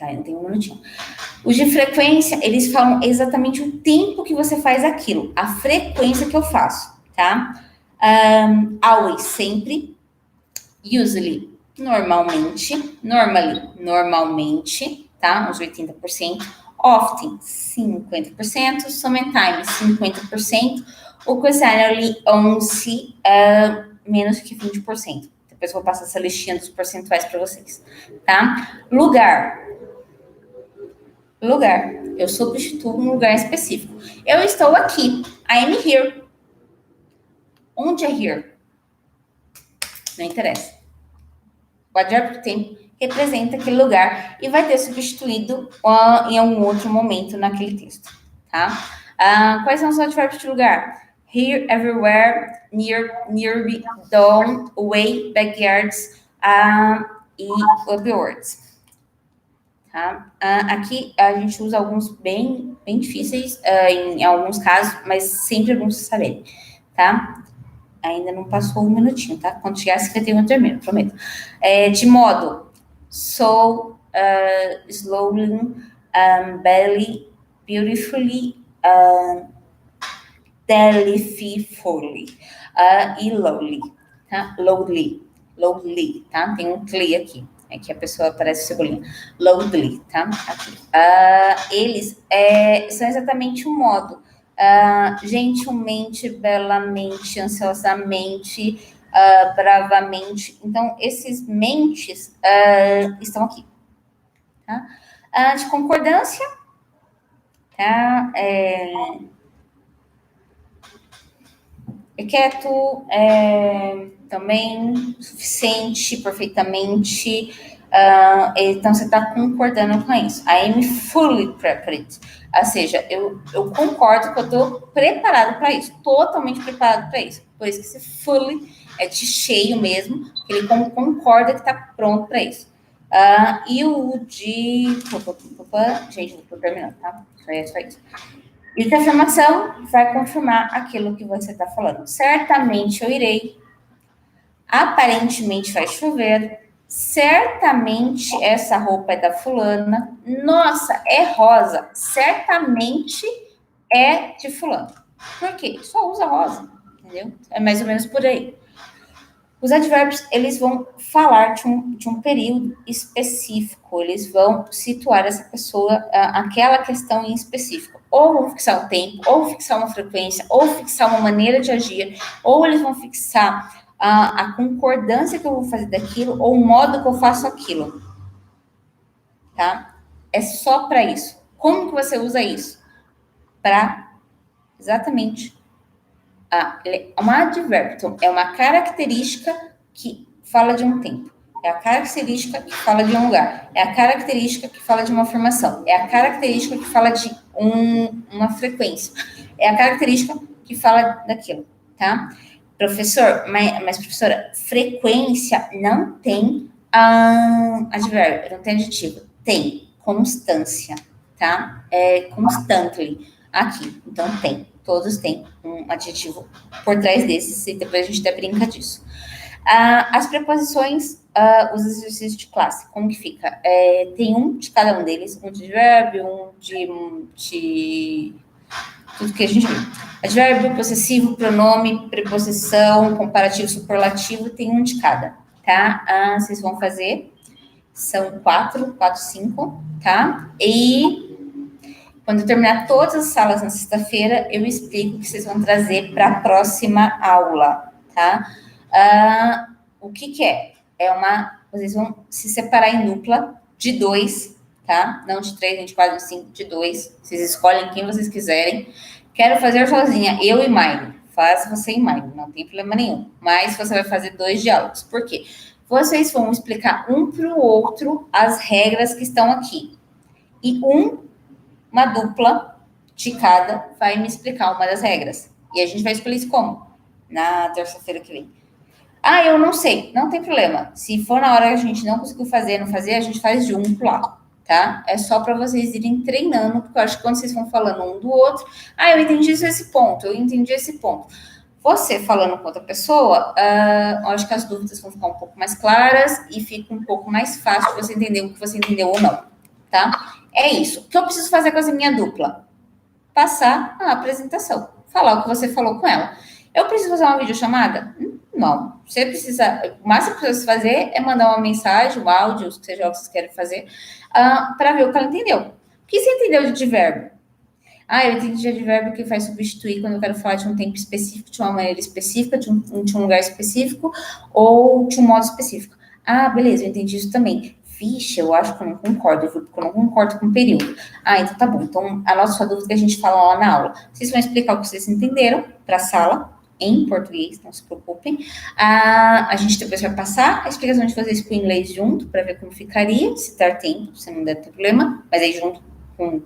Ainda tem um minutinho. Os de frequência, eles falam exatamente o tempo que você faz aquilo, a frequência que eu faço, tá? Always, sempre. Usually, normalmente. Normally, normalmente, tá? Uns 80%. Often, 50%. Sometimes, 50%. Occasionally, 11%, menos que 20%. Depois eu vou passar essa listinha dos percentuais para vocês, tá? Lugar. Eu substituo um lugar específico. Eu estou aqui. I am here. Onde é here? Não interessa. O advérbio de tempo representa aquele lugar e vai ter substituído em algum outro momento naquele texto, tá? Quais são os advérbios de lugar? Here, everywhere, nearby, down, away, backyards e upwards. Tá? Aqui a gente usa alguns bem difíceis em alguns casos, mas sempre é bom vocês saberem, tá? Ainda não passou um minutinho, tá? Quando chegar, 51 eu termino, prometo. De modo, so, slowly, barely, beautifully, delightfully, e lowly, tá? Lowly, tá? Tem um cli aqui. É que a pessoa parece cebolinha. Lowly, tá? Aqui. Eles são exatamente o modo. Gentilmente, belamente, ansiosamente, bravamente. Então, esses mentes estão aqui. Tá? De concordância, tá? Quieto, também, suficiente, perfeitamente. Então, você está concordando com isso. I am fully prepared. Ou seja, eu concordo que eu estou preparado para isso. Totalmente preparado para isso. Por isso que esse fully é de cheio mesmo. Que ele concorda que está pronto para isso. E o de... Gente, estou terminando, tá? Só isso. E que a afirmação vai confirmar aquilo que você está falando. Certamente eu irei. Aparentemente vai chover. Certamente essa roupa é da fulana. Nossa, é rosa. Certamente é de fulano. Por quê? Só usa rosa, entendeu? É mais ou menos por aí. Os advérbios, eles vão falar de um período específico. Eles vão situar essa pessoa, aquela questão em específico. Ou vão fixar o tempo, ou fixar uma frequência, ou fixar uma maneira de agir, ou eles vão fixar a concordância que eu vou fazer daquilo, ou o modo que eu faço aquilo. Tá? É só para isso. Como que você usa isso? Para exatamente um advérbio. É uma característica que fala de um tempo. é a característica que fala de um lugar, é a característica que fala de uma formação, é a característica que fala de uma frequência, é a característica que fala daquilo, tá? Professor, mas professora, frequência não tem advérbio, não tem adjetivo, tem constância, tá? É constantly aqui, então tem, todos têm um adjetivo por trás desses, e depois a gente até brinca disso. As preposições, os exercícios de classe, como que fica? Tem um de cada um deles, um de advérbio, um de tudo que a gente viu. Advérbio, possessivo, pronome, preposição, comparativo, superlativo, tem um de cada, tá? Vocês vão fazer, são 4, 5, tá? E quando eu terminar todas as salas na sexta-feira, eu explico o que vocês vão trazer para a próxima aula, tá? O que é? Vocês vão se separar em dupla de 2, tá? Não de 3, nem de 4, nem de 5, de 2. Vocês escolhem quem vocês quiserem. Quero fazer sozinha, eu e Maile. Faz você e Maile, não tem problema nenhum. Mas você vai fazer 2 diálogos. Por quê? Vocês vão explicar um para o outro as regras que estão aqui. E uma dupla de cada vai me explicar uma das regras. E a gente vai escolher isso como? Na terça-feira que vem. Eu não sei, não tem problema. Se for na hora que a gente não conseguiu fazer, não fazer, a gente faz junto lá, tá? É só para vocês irem treinando, porque eu acho que quando vocês vão falando um do outro, eu entendi esse ponto, eu entendi esse ponto. Você falando com outra pessoa, eu acho que as dúvidas vão ficar um pouco mais claras e fica um pouco mais fácil você entender o que você entendeu ou não, tá? É isso. O que eu preciso fazer com essa minha dupla? Passar a apresentação, falar o que você falou com ela. Eu preciso fazer uma videochamada? Não. Você precisa, o máximo que você precisa fazer é mandar uma mensagem, um áudio, seja o que vocês querem fazer, para ver o que ela entendeu. O que você entendeu de advérbio? Eu entendi de advérbio que faz substituir quando eu quero falar de um tempo específico, de uma maneira específica, de um lugar específico, ou de um modo específico. Beleza, eu entendi isso também. Vixe, eu acho que eu não concordo, porque eu não concordo com o período. Então tá bom. Então, anota sua dúvida que a gente fala lá na aula. Vocês vão explicar o que vocês entenderam para a sala, em português, não se preocupem. A gente depois vai passar a explicação de vocês com o inglês junto, para ver como ficaria, se dar tempo, se não der problema, mas aí junto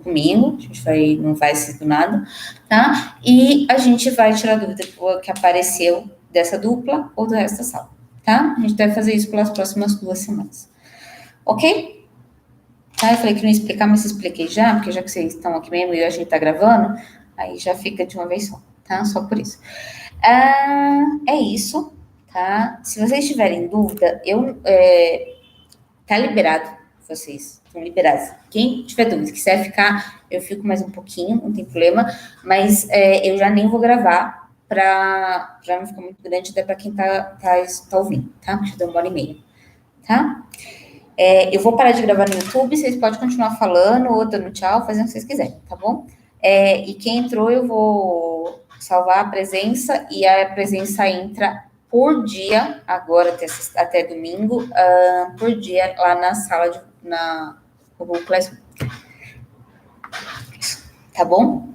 comigo, a gente não vai ser do nada, tá? E a gente vai tirar a dúvida que apareceu dessa dupla ou do resto da sala, tá? A gente vai fazer isso pelas próximas 2 semanas. Ok? Tá, eu falei que não ia explicar, mas expliquei já, porque já que vocês estão aqui mesmo e a gente tá gravando, aí já fica de uma vez só, tá? Só por isso. É isso, tá? Se vocês tiverem dúvida, tá liberado, vocês estão liberados. Quem tiver dúvida, quiser ficar, eu fico mais um pouquinho, não tem problema, mas eu já nem vou gravar para não ficar muito grande, até para quem tá ouvindo, tá? Já deu 1h30, tá? Eu vou parar de gravar no YouTube, vocês podem continuar falando, ou dando tchau, fazendo o que vocês quiserem, tá bom? E quem entrou, eu vou salvar a presença, e a presença entra por dia, agora até domingo, por dia, lá na sala, na Google Classroom. Tá bom?